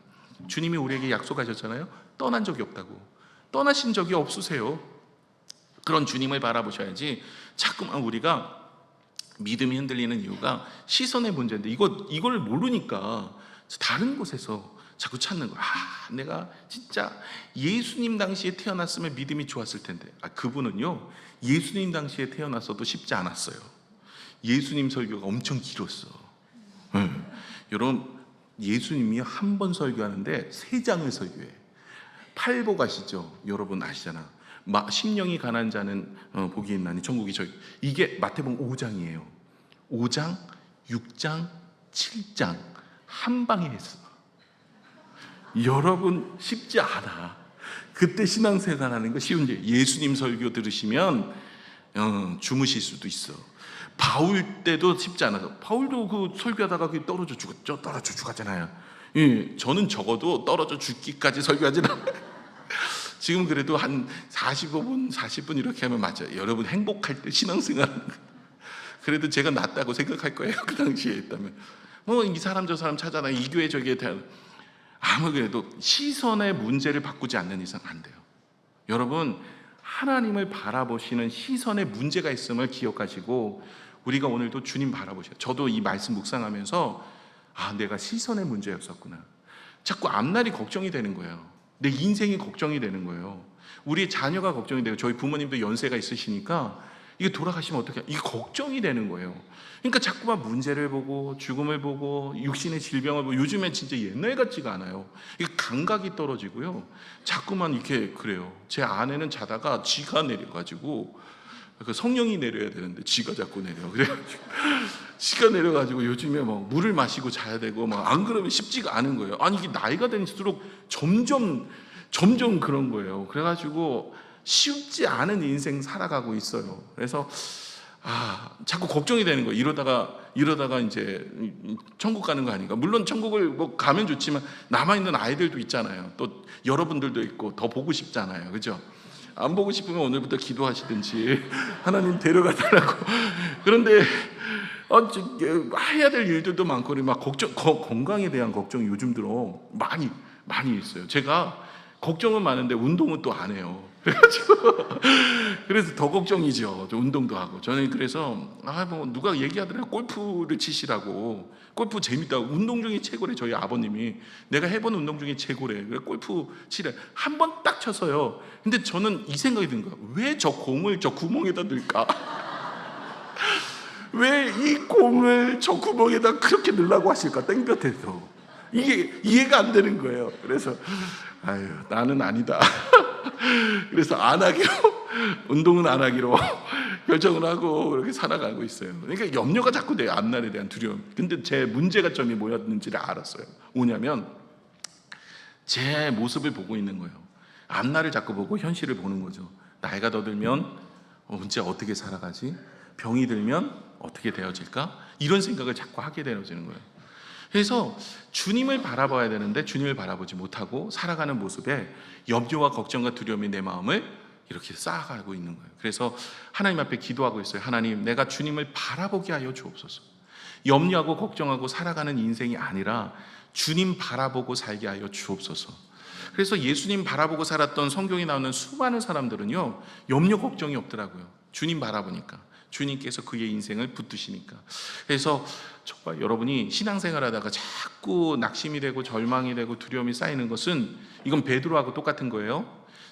주님이 우리에게 약속하셨잖아요. 떠난 적이 없다고. 떠나신 적이 없으세요. 그런 주님을 바라보셔야지. 자꾸만 우리가 믿음이 흔들리는 이유가 시선의 문제인데 이걸 모르니까 다른 곳에서 자꾸 찾는 거야. 내가 진짜 예수님 당시에 태어났으면 믿음이 좋았을 텐데. 그분은요, 예수님 당시에 태어났어도 쉽지 않았어요. 예수님 설교가 엄청 길었어. 여러분, 예수님이 한 번 설교하는데 3장을 설교해. 팔복 아시죠? 여러분 아시잖아. 심령이 가난한 자는 복이 있나니 천국이 저희. 이게 마태복음 5장이에요. 5장, 6장, 7장 한 방에 했어. 여러분, 쉽지 않아. 그때 신앙생활 하는 거 쉬운지. 예수님 설교 들으시면 주무실 수도 있어. 바울 때도 쉽지 않아서, 바울도 그 설교하다가 떨어져 죽었죠. 떨어져 죽었잖아요. 저는 적어도 떨어져 죽기까지 설교하진 않아요. 지금 그래도 한 45분, 40분 이렇게 하면 맞아요. 여러분, 행복할 때 신앙생활 하는 거. 그래도 제가 낫다고 생각할 거예요. 그 당시에 있다면. 이 사람 저 사람 찾아나 이 교회 저기에 대한, 그래도 시선의 문제를 바꾸지 않는 이상 안 돼요. 여러분, 하나님을 바라보시는 시선에 문제가 있음을 기억하시고 우리가 오늘도 주님 바라보셔요. 저도 이 말씀 묵상하면서 내가 시선의 문제였었구나. 자꾸 앞날이 걱정이 되는 거예요. 내 인생이 걱정이 되는 거예요. 우리 자녀가 걱정이 되고, 저희 부모님도 연세가 있으시니까 이게 돌아가시면 어떡해? 이게 걱정이 되는 거예요. 그러니까 자꾸만 문제를 보고 죽음을 보고 육신의 질병을 보고, 요즘엔 진짜 옛날 같지가 않아요. 이게 감각이 떨어지고요. 자꾸만 이렇게 그래요. 제 아내는 자다가 쥐가 내려가지고, 성령이 내려야 되는데 쥐가 자꾸 내려. 그래가지고 쥐가 내려가지고 요즘에 물을 마시고 자야 되고 안 그러면 쉽지가 않은 거예요. 이게 나이가 들수록 점점 그런 거예요. 그래가지고 쉽지 않은 인생 살아가고 있어요. 그래서 자꾸 걱정이 되는 거예요. 이러다가 이제 천국 가는 거 아닌가. 물론 천국을 뭐 가면 좋지만 남아있는 아이들도 있잖아요. 또 여러분들도 있고 더 보고 싶잖아요. 그죠? 안 보고 싶으면 오늘부터 기도하시든지 하나님 데려가 달라고. 그런데 해야 될 일들도 많고 막 건강에 대한 걱정이 요즘 들어 많이 있어요. 제가 걱정은 많은데 운동은 또 안 해요. 그래서 더 걱정이죠. 운동도 하고. 저는 그래서 뭐 누가 얘기하더라고요. 골프를 치시라고. 골프 재밌다고. 운동 중에 최고래. 저희 아버님이 내가 해본 운동 중에 최고래. 그래 골프 치래. 한 번 딱 쳤어요. 근데 저는 이 생각이 든 거예요. 왜 저 공을 저 구멍에다 넣을까? 왜 이 공을 저 구멍에다 그렇게 넣으려고 하실까? 땡볕에서. 이게 이해가 안 되는 거예요. 그래서 나는 아니다. 그래서 안 하기로, 운동은 안 하기로 결정을 하고 그렇게 살아가고 있어요. 그러니까 염려가 자꾸 돼요. 앞날에 대한 두려움. 근데 제 문제가 점이 뭐였는지를 알았어요. 뭐냐면 제 모습을 보고 있는 거예요. 앞날을 자꾸 보고 현실을 보는 거죠. 나이가 더 들면 언제 어떻게 살아가지? 병이 들면 어떻게 되어질까? 이런 생각을 자꾸 하게 되어지는 거예요. 그래서 주님을 바라봐야 되는데 주님을 바라보지 못하고 살아가는 모습에 염려와 걱정과 두려움이 내 마음을 이렇게 쌓아가고 있는 거예요. 그래서 하나님 앞에 기도하고 있어요. 하나님, 내가 주님을 바라보게 하여 주옵소서. 염려하고 걱정하고 살아가는 인생이 아니라 주님 바라보고 살게 하여 주옵소서. 그래서 예수님 바라보고 살았던 성경에 나오는 수많은 사람들은요, 염려 걱정이 없더라고요. 주님 바라보니까. 주님께서 그의 인생을 붙드시니까. 그래서 정말 여러분이 신앙생활하다가 자꾸 낙심이 되고 절망이 되고 두려움이 쌓이는 것은 이건 베드로하고 똑같은 거예요.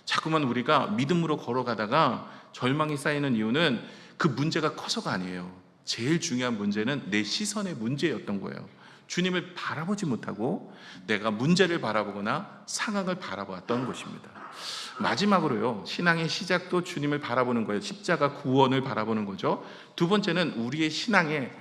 자꾸만 우리가 믿음으로 걸어가다가 절망이 쌓이는 이유는 그 문제가 커서가 아니에요. 제일 중요한 문제는 내 시선의 문제였던 거예요. 주님을 바라보지 못하고 내가 문제를 바라보거나 상황을 바라보았던 것입니다. 마지막으로요, 신앙의 시작도 주님을 바라보는 거예요. 십자가 구원을 바라보는 거죠. 두 번째는 우리의 신앙의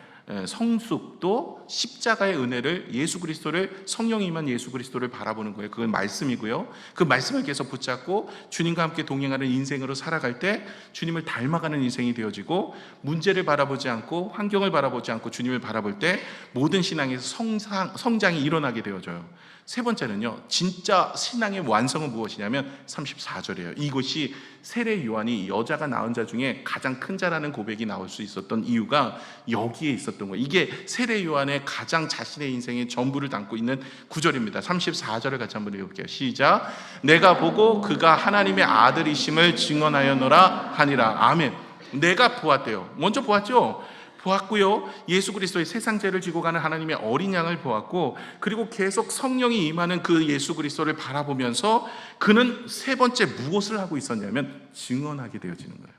성숙도 십자가의 은혜를, 예수 그리스도를, 성령이 임한 예수 그리스도를 바라보는 거예요. 그건 말씀이고요. 그 말씀을 계속 붙잡고 주님과 함께 동행하는 인생으로 살아갈 때 주님을 닮아가는 인생이 되어지고, 문제를 바라보지 않고 환경을 바라보지 않고 주님을 바라볼 때 모든 신앙에서 성장이 일어나게 되어져요. 세 번째는요, 진짜 신앙의 완성은 무엇이냐면 34절이에요. 이것이 세례 요한이 여자가 낳은 자 중에 가장 큰 자라는 고백이 나올 수 있었던 이유가 여기에 있었던 거예요. 이게 세례 요한의 가장 자신의 인생의 전부를 담고 있는 구절입니다. 34절을 같이 한번 읽어볼게요. 시작. 내가 보고 그가 하나님의 아들이심을 증언하였노라 하니라. 아멘. 내가 보았대요. 먼저 보았죠? 보았고요. 예수 그리스도의 세상 죄를 지고 가는 하나님의 어린 양을 보았고, 그리고 계속 성령이 임하는 그 예수 그리스도를 바라보면서 그는 세 번째 무엇을 하고 있었냐면 증언하게 되어지는 거예요.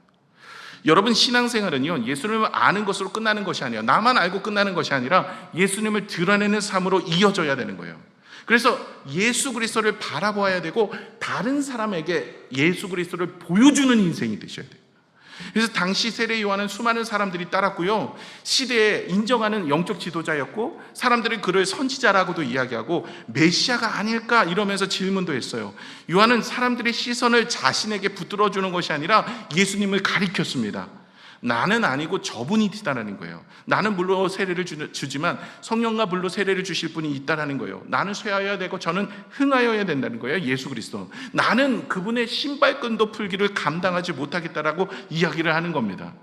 여러분, 신앙생활은요, 예수님을 아는 것으로 끝나는 것이 아니에요. 나만 알고 끝나는 것이 아니라 예수님을 드러내는 삶으로 이어져야 되는 거예요. 그래서 예수 그리스도를 바라보아야 되고 다른 사람에게 예수 그리스도를 보여주는 인생이 되셔야 돼요. 그래서 당시 세례 요한은 수많은 사람들이 따랐고요, 시대에 인정하는 영적 지도자였고, 사람들이 그를 선지자라고도 이야기하고 메시아가 아닐까 이러면서 질문도 했어요. 요한은 사람들의 시선을 자신에게 붙들어 주는 것이 아니라 예수님을 가리켰습니다. 나는 아니고 저분이 있다라는 거예요. 나는 물로 세례를 주지만 성령과 물로 세례를 주실 분이 있다라는 거예요. 나는 쇠하여야 되고 저는 흥하여야 된다는 거예요. 예수 그리스도. 나는 그분의 신발끈도 풀기를 감당하지 못하겠다라고 이야기를 하는 겁니다.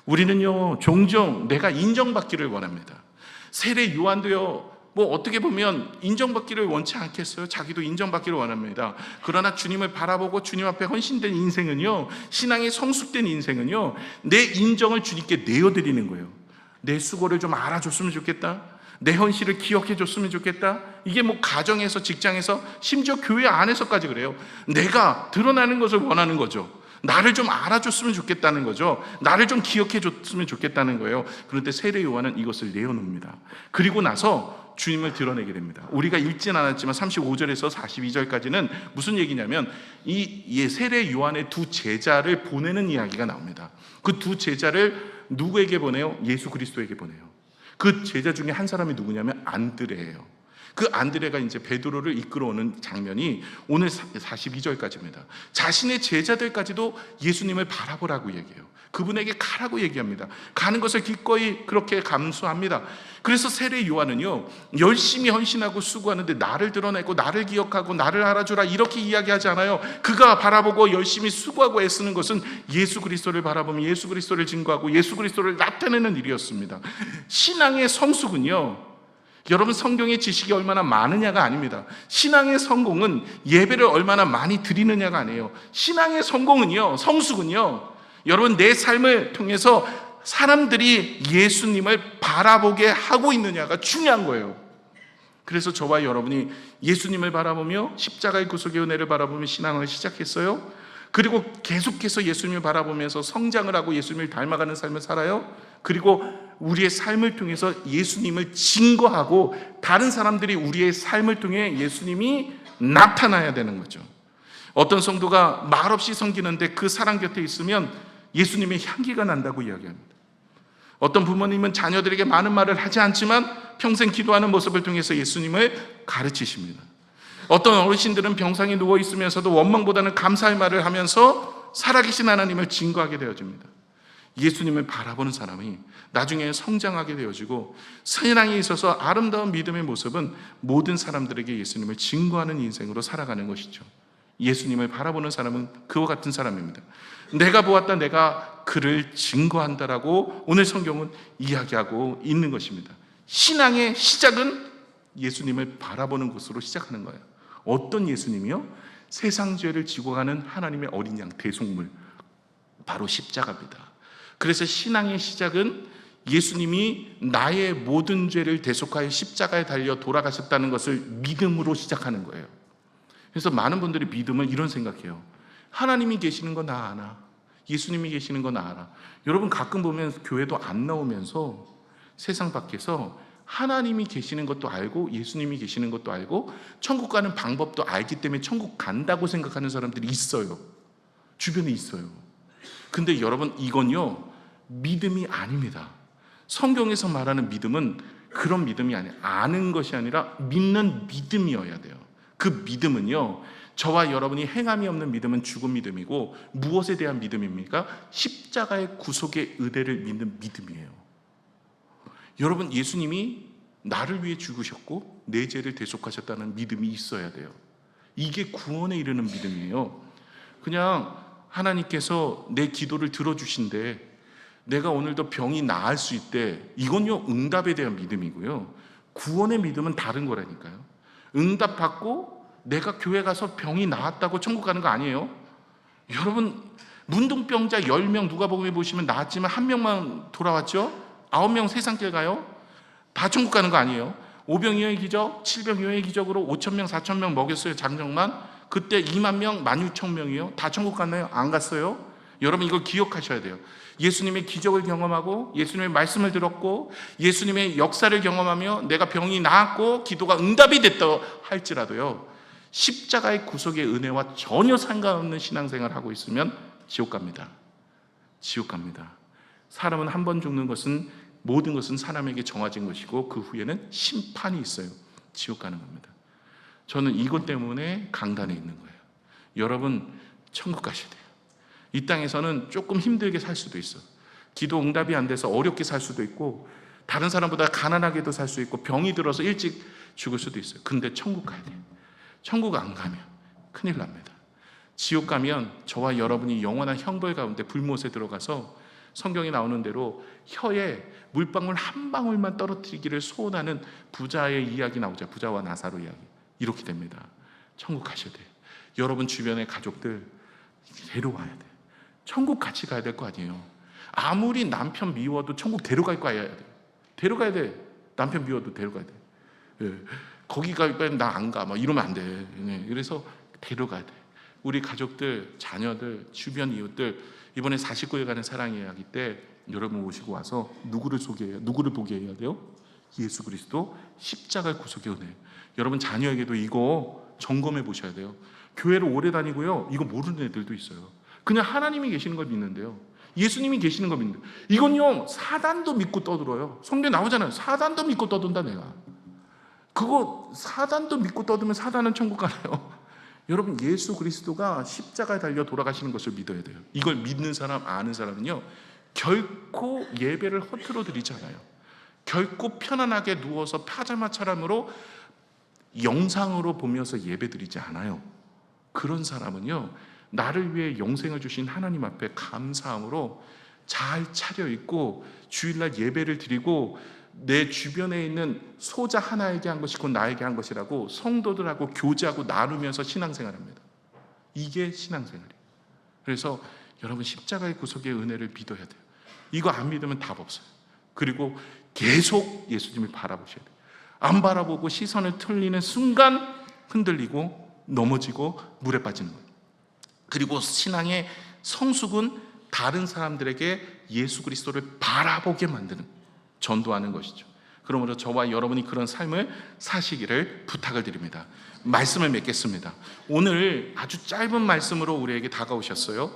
우리는요, 종종 내가 인정받기를 원합니다. 세례 요한도요, 뭐 어떻게 보면 인정받기를 원치 않겠어요? 자기도 인정받기를 원합니다. 그러나 주님을 바라보고 주님 앞에 헌신된 인생은요, 신앙이 성숙된 인생은요, 내 인정을 주님께 내어드리는 거예요. 내 수고를 좀 알아줬으면 좋겠다. 내 헌신을 기억해 줬으면 좋겠다. 이게 뭐 가정에서, 직장에서, 심지어 교회 안에서까지 그래요. 내가 드러나는 것을 원하는 거죠. 나를 좀 알아줬으면 좋겠다는 거죠. 나를 좀 기억해 줬으면 좋겠다는 거예요. 그런데 세례 요한은 이것을 내어놓습니다. 그리고 나서 주님을 드러내게 됩니다. 우리가 읽진 않았지만 35절에서 42절까지는 무슨 얘기냐면 이 세례 요한의 두 제자를 보내는 이야기가 나옵니다. 그 두 제자를 누구에게 보내요? 예수 그리스도에게 보내요. 그 제자 중에 한 사람이 누구냐면 안드레예요. 그 안드레가 이제 베드로를 이끌어오는 장면이 오늘 42절까지입니다. 자신의 제자들까지도 예수님을 바라보라고 얘기해요. 그분에게 가라고 얘기합니다. 가는 것을 기꺼이 그렇게 감수합니다. 그래서 세례 요한은요, 열심히 헌신하고 수고하는데 나를 드러내고 나를 기억하고 나를 알아주라 이렇게 이야기하지 않아요. 그가 바라보고 열심히 수고하고 애쓰는 것은 예수 그리스도를 바라보며 예수 그리스도를 증거하고 예수 그리스도를 나타내는 일이었습니다. 신앙의 성숙은요, 여러분 성경의 지식이 얼마나 많으냐가 아닙니다. 신앙의 성공은 예배를 얼마나 많이 드리느냐가 아니에요. 신앙의 성공은요, 성숙은요, 여러분 내 삶을 통해서 사람들이 예수님을 바라보게 하고 있느냐가 중요한 거예요. 그래서 저와 여러분이 예수님을 바라보며 십자가의 구속의 은혜를 바라보며 신앙을 시작했어요. 그리고 계속해서 예수님을 바라보면서 성장을 하고 예수님을 닮아가는 삶을 살아요. 그리고 우리의 삶을 통해서 예수님을 증거하고 다른 사람들이 우리의 삶을 통해 예수님이 나타나야 되는 거죠. 어떤 성도가 말없이 섬기는데 그 사람 곁에 있으면 예수님의 향기가 난다고 이야기합니다. 어떤 부모님은 자녀들에게 많은 말을 하지 않지만 평생 기도하는 모습을 통해서 예수님을 가르치십니다. 어떤 어르신들은 병상에 누워 있으면서도 원망보다는 감사의 말을 하면서 살아계신 하나님을 증거하게 되어집니다. 예수님을 바라보는 사람이 나중에 성장하게 되어지고 신앙에 있어서 아름다운 믿음의 모습은 모든 사람들에게 예수님을 증거하는 인생으로 살아가는 것이죠. 예수님을 바라보는 사람은 그와 같은 사람입니다. 내가 보았다, 내가 그를 증거한다라고 오늘 성경은 이야기하고 있는 것입니다. 신앙의 시작은 예수님을 바라보는 것으로 시작하는 거예요. 어떤 예수님이요? 세상 죄를 지고 가는 하나님의 어린 양 대속물, 바로 십자가입니다. 그래서 신앙의 시작은 예수님이 나의 모든 죄를 대속하여 십자가에 달려 돌아가셨다는 것을 믿음으로 시작하는 거예요. 그래서 많은 분들이 믿음을 이런 생각해요. 하나님이 계시는 거 나 아나, 예수님이 계시는 거 나 알아. 여러분 가끔 보면 교회도 안 나오면서 세상 밖에서 하나님이 계시는 것도 알고 예수님이 계시는 것도 알고 천국 가는 방법도 알기 때문에 천국 간다고 생각하는 사람들이 있어요. 주변에 있어요. 근데 여러분 이건요, 믿음이 아닙니다. 성경에서 말하는 믿음은 그런 믿음이 아니에요. 아는 것이 아니라 믿는 믿음이어야 돼요. 그 믿음은요, 저와 여러분이 행함이 없는 믿음은 죽은 믿음이고 무엇에 대한 믿음입니까? 십자가의 구속의 의대를 믿는 믿음이에요. 여러분 예수님이 나를 위해 죽으셨고 내 죄를 대속하셨다는 믿음이 있어야 돼요. 이게 구원에 이르는 믿음이에요. 그냥 하나님께서 내 기도를 들어주신대, 내가 오늘도 병이 나을 수 있대, 이건요 응답에 대한 믿음이고요. 구원의 믿음은 다른 거라니까요. 응답받고 내가 교회 가서 병이 나았다고 천국 가는 거 아니에요. 여러분 문둥병자 10명 누가복음에 보시면 나았지만 1명만 돌아왔죠. 9명 세상길 가요. 다 천국 가는 거 아니에요. 오병이어의 기적, 7병이어의 기적으로 5,000명 4,000명 먹였어요. 장정만. 그때 2만 명 16,000명이요 다 천국 갔나요? 안 갔어요. 여러분 이걸 기억하셔야 돼요. 예수님의 기적을 경험하고 예수님의 말씀을 들었고 예수님의 역사를 경험하며 내가 병이 나았고 기도가 응답이 됐다 할지라도요, 십자가의 구속의 은혜와 전혀 상관없는 신앙생활을 하고 있으면 지옥 갑니다. 지옥 갑니다. 사람은 한 번 죽는 것은, 모든 것은 사람에게 정해진 것이고 그 후에는 심판이 있어요. 지옥 가는 겁니다. 저는 이것 때문에 강단에 있는 거예요. 여러분 천국 가셔야 돼요. 이 땅에서는 조금 힘들게 살 수도 있어. 기도 응답이 안 돼서 어렵게 살 수도 있고 다른 사람보다 가난하게도 살 수 있고 병이 들어서 일찍 죽을 수도 있어요. 근데 천국 가야 돼요. 천국 안 가면 큰일 납니다. 지옥 가면 저와 여러분이 영원한 형벌 가운데 불못에 들어가서 성경에 나오는 대로 혀에 물방울 한 방울만 떨어뜨리기를 소원하는 부자의 이야기 나오죠. 부자와 나사로 이야기. 이렇게 됩니다. 천국 가셔야 돼요. 여러분 주변의 가족들 데려와야 돼요. 천국 같이 가야 될 거 아니에요. 아무리 남편 미워도 천국 데려갈 거야 돼요. 데려가야 돼. 남편 미워도 데려가야 돼. 예. 거기 가면 나 안 가. 막 이러면 안 돼. 네. 그래서 데려가야 돼. 우리 가족들, 자녀들, 주변 이웃들, 이번에 49일 가는 사랑의 이야기 때 여러분 모시고 와서 누구를 소개해요? 누구를 보게 해야 돼요? 예수 그리스도 십자가의 구속의 은혜. 여러분 자녀에게도 이거 점검해 보셔야 돼요. 교회를 오래 다니고요, 이거 모르는 애들도 있어요. 그냥 하나님이 계시는 걸 믿는데요, 예수님이 계시는 걸 믿는데, 이건요 사단도 믿고 떠들어요. 성경에 나오잖아요. 사단도 믿고 떠든다. 내가 그거 사단도 믿고 떠들면 사단은 천국 가나요? 여러분, 예수 그리스도가 십자가에 달려 돌아가시는 것을 믿어야 돼요. 이걸 믿는 사람, 아는 사람은요, 결코 예배를 허투루 드리지 않아요. 결코 편안하게 누워서 파자마처럼으로 영상으로 보면서 예배 드리지 않아요. 그런 사람은요, 나를 위해 영생을 주신 하나님 앞에 감사함으로 잘 차려입고 주일날 예배를 드리고 내 주변에 있는 소자 하나에게 한 것이 곧 나에게 한 것이라고 성도들하고 교제하고 나누면서 신앙생활합니다. 이게 신앙생활이에요. 그래서 여러분, 십자가의 구속의 은혜를 믿어야 돼요. 이거 안 믿으면 답 없어요. 그리고 계속 예수님을 바라보셔야 돼요. 안 바라보고 시선을 틀리는 순간 흔들리고 넘어지고 물에 빠지는 거예요. 그리고 신앙의 성숙은 다른 사람들에게 예수 그리스도를 바라보게 만드는, 전도하는 것이죠. 그러므로 저와 여러분이 그런 삶을 사시기를 부탁을 드립니다. 말씀을 맺겠습니다. 오늘 아주 짧은 말씀으로 우리에게 다가오셨어요.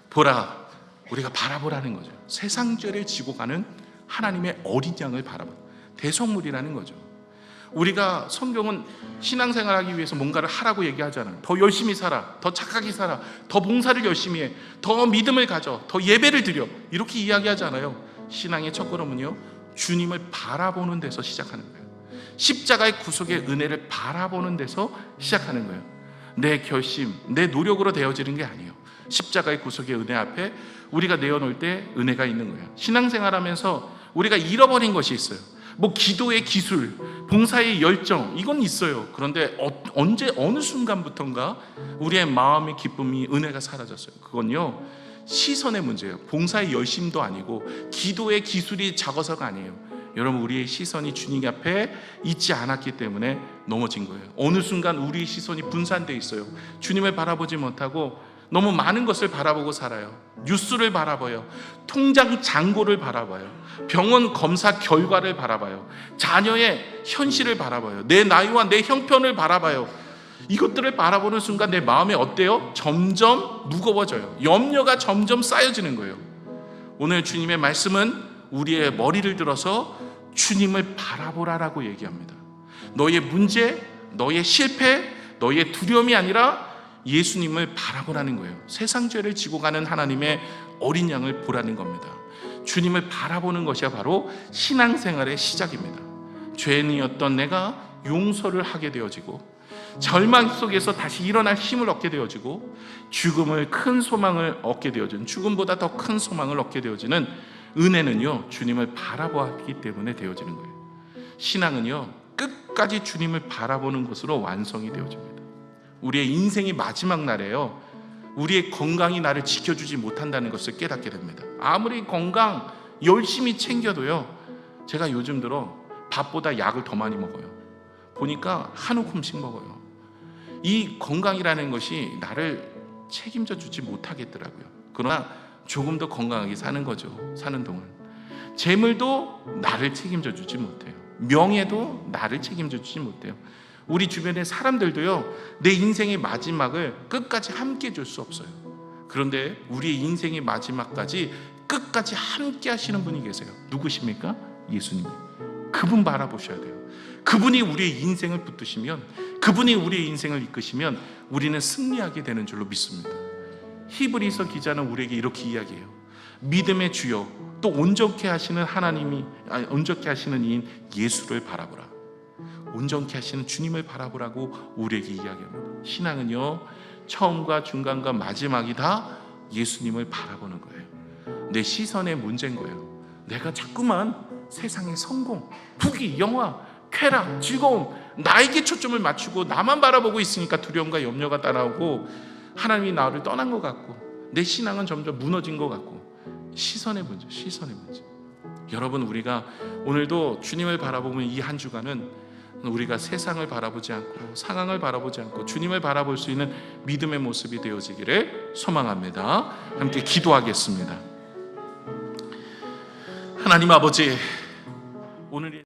보라, 우리가 바라보라는 거죠. 세상 죄를 지고 가는 하나님의 어린 양을 바라보는, 대속물이라는 거죠. 우리가 성경은 신앙생활하기 위해서 뭔가를 하라고 얘기하잖아요. 더 열심히 살아, 더 착하게 살아, 더 봉사를 열심히 해, 더 믿음을 가져, 더 예배를 드려, 이렇게 이야기하잖아요. 신앙의 첫걸음은요, 주님을 바라보는 데서 시작하는 거예요. 십자가의 구속의 은혜를 바라보는 데서 시작하는 거예요. 내 결심, 내 노력으로 되어지는 게 아니에요. 십자가의 구속의 은혜 앞에 우리가 내어놓을 때 은혜가 있는 거예요. 신앙생활하면서 우리가 잃어버린 것이 있어요. 뭐 기도의 기술, 봉사의 열정, 이건 있어요. 그런데 언제 어느 순간부터인가 우리의 마음의 기쁨이, 은혜가 사라졌어요. 그건요, 시선의 문제예요. 봉사의 열심도 아니고 기도의 기술이 작아서가 아니에요. 여러분, 우리의 시선이 주님 앞에 있지 않았기 때문에 넘어진 거예요. 어느 순간 우리의 시선이 분산되어 있어요. 주님을 바라보지 못하고 너무 많은 것을 바라보고 살아요. 뉴스를 바라봐요. 통장 잔고를 바라봐요. 병원 검사 결과를 바라봐요. 자녀의 현실을 바라봐요. 내 나이와 내 형편을 바라봐요. 이것들을 바라보는 순간 내 마음이 어때요? 점점 무거워져요. 염려가 점점 쌓여지는 거예요. 오늘 주님의 말씀은 우리의 머리를 들어서 주님을 바라보라라고 얘기합니다. 너의 문제, 너의 실패, 너의 두려움이 아니라 예수님을 바라보라는 거예요. 세상 죄를 지고 가는 하나님의 어린 양을 보라는 겁니다. 주님을 바라보는 것이 바로 신앙생활의 시작입니다. 죄인이었던 내가 용서를 하게 되어지고, 절망 속에서 다시 일어날 힘을 얻게 되어지고, 죽음을 큰 소망을 얻게 되어지는, 죽음보다 더 큰 소망을 얻게 되어지는 은혜는요, 주님을 바라보았기 때문에 되어지는 거예요. 신앙은요, 끝까지 주님을 바라보는 것으로 완성이 되어집니다. 우리의 인생이 마지막 날에요, 우리의 건강이 나를 지켜주지 못한다는 것을 깨닫게 됩니다. 아무리 건강 열심히 챙겨도요, 제가 요즘 들어 밥보다 약을 더 많이 먹어요. 보니까 한 움큼씩 먹어요. 이 건강이라는 것이 나를 책임져 주지 못하겠더라고요. 그러나 조금 더 건강하게 사는 거죠. 사는 동안 재물도 나를 책임져 주지 못해요. 명예도 나를 책임져 주지 못해요. 우리 주변의 사람들도요, 내 인생의 마지막을 끝까지 함께 해줄 수 없어요. 그런데 우리의 인생의 마지막까지 끝까지 함께 하시는 분이 계세요. 누구십니까? 예수님. 그분 바라보셔야 돼요. 그분이 우리의 인생을 붙드시면, 그분이 우리의 인생을 이끄시면 우리는 승리하게 되는 줄로 믿습니다. 히브리서 기자는 우리에게 이렇게 이야기해요. 믿음의 주요, 또 온전케 하시는 온전케 하시는 이인 예수를 바라보라. 온전케 하시는 주님을 바라보라고 우리에게 이야기합니다. 신앙은요, 처음과 중간과 마지막이 다 예수님을 바라보는 거예요. 내 시선의 문제인 거예요. 내가 자꾸만 세상의 성공, 부귀, 영화, 쾌락, 즐거움, 나에게 초점을 맞추고 나만 바라보고 있으니까 두려움과 염려가 따라오고, 하나님이 나를 떠난 것 같고, 내 신앙은 점점 무너진 것 같고, 시선의 문제, 시선의 문제. 여러분, 우리가 오늘도 주님을 바라보면 이 한 주간은 우리가 세상을 바라보지 않고 상황을 바라보지 않고 주님을 바라볼 수 있는 믿음의 모습이 되어지기를 소망합니다. 함께 기도하겠습니다. 하나님 아버지, 오늘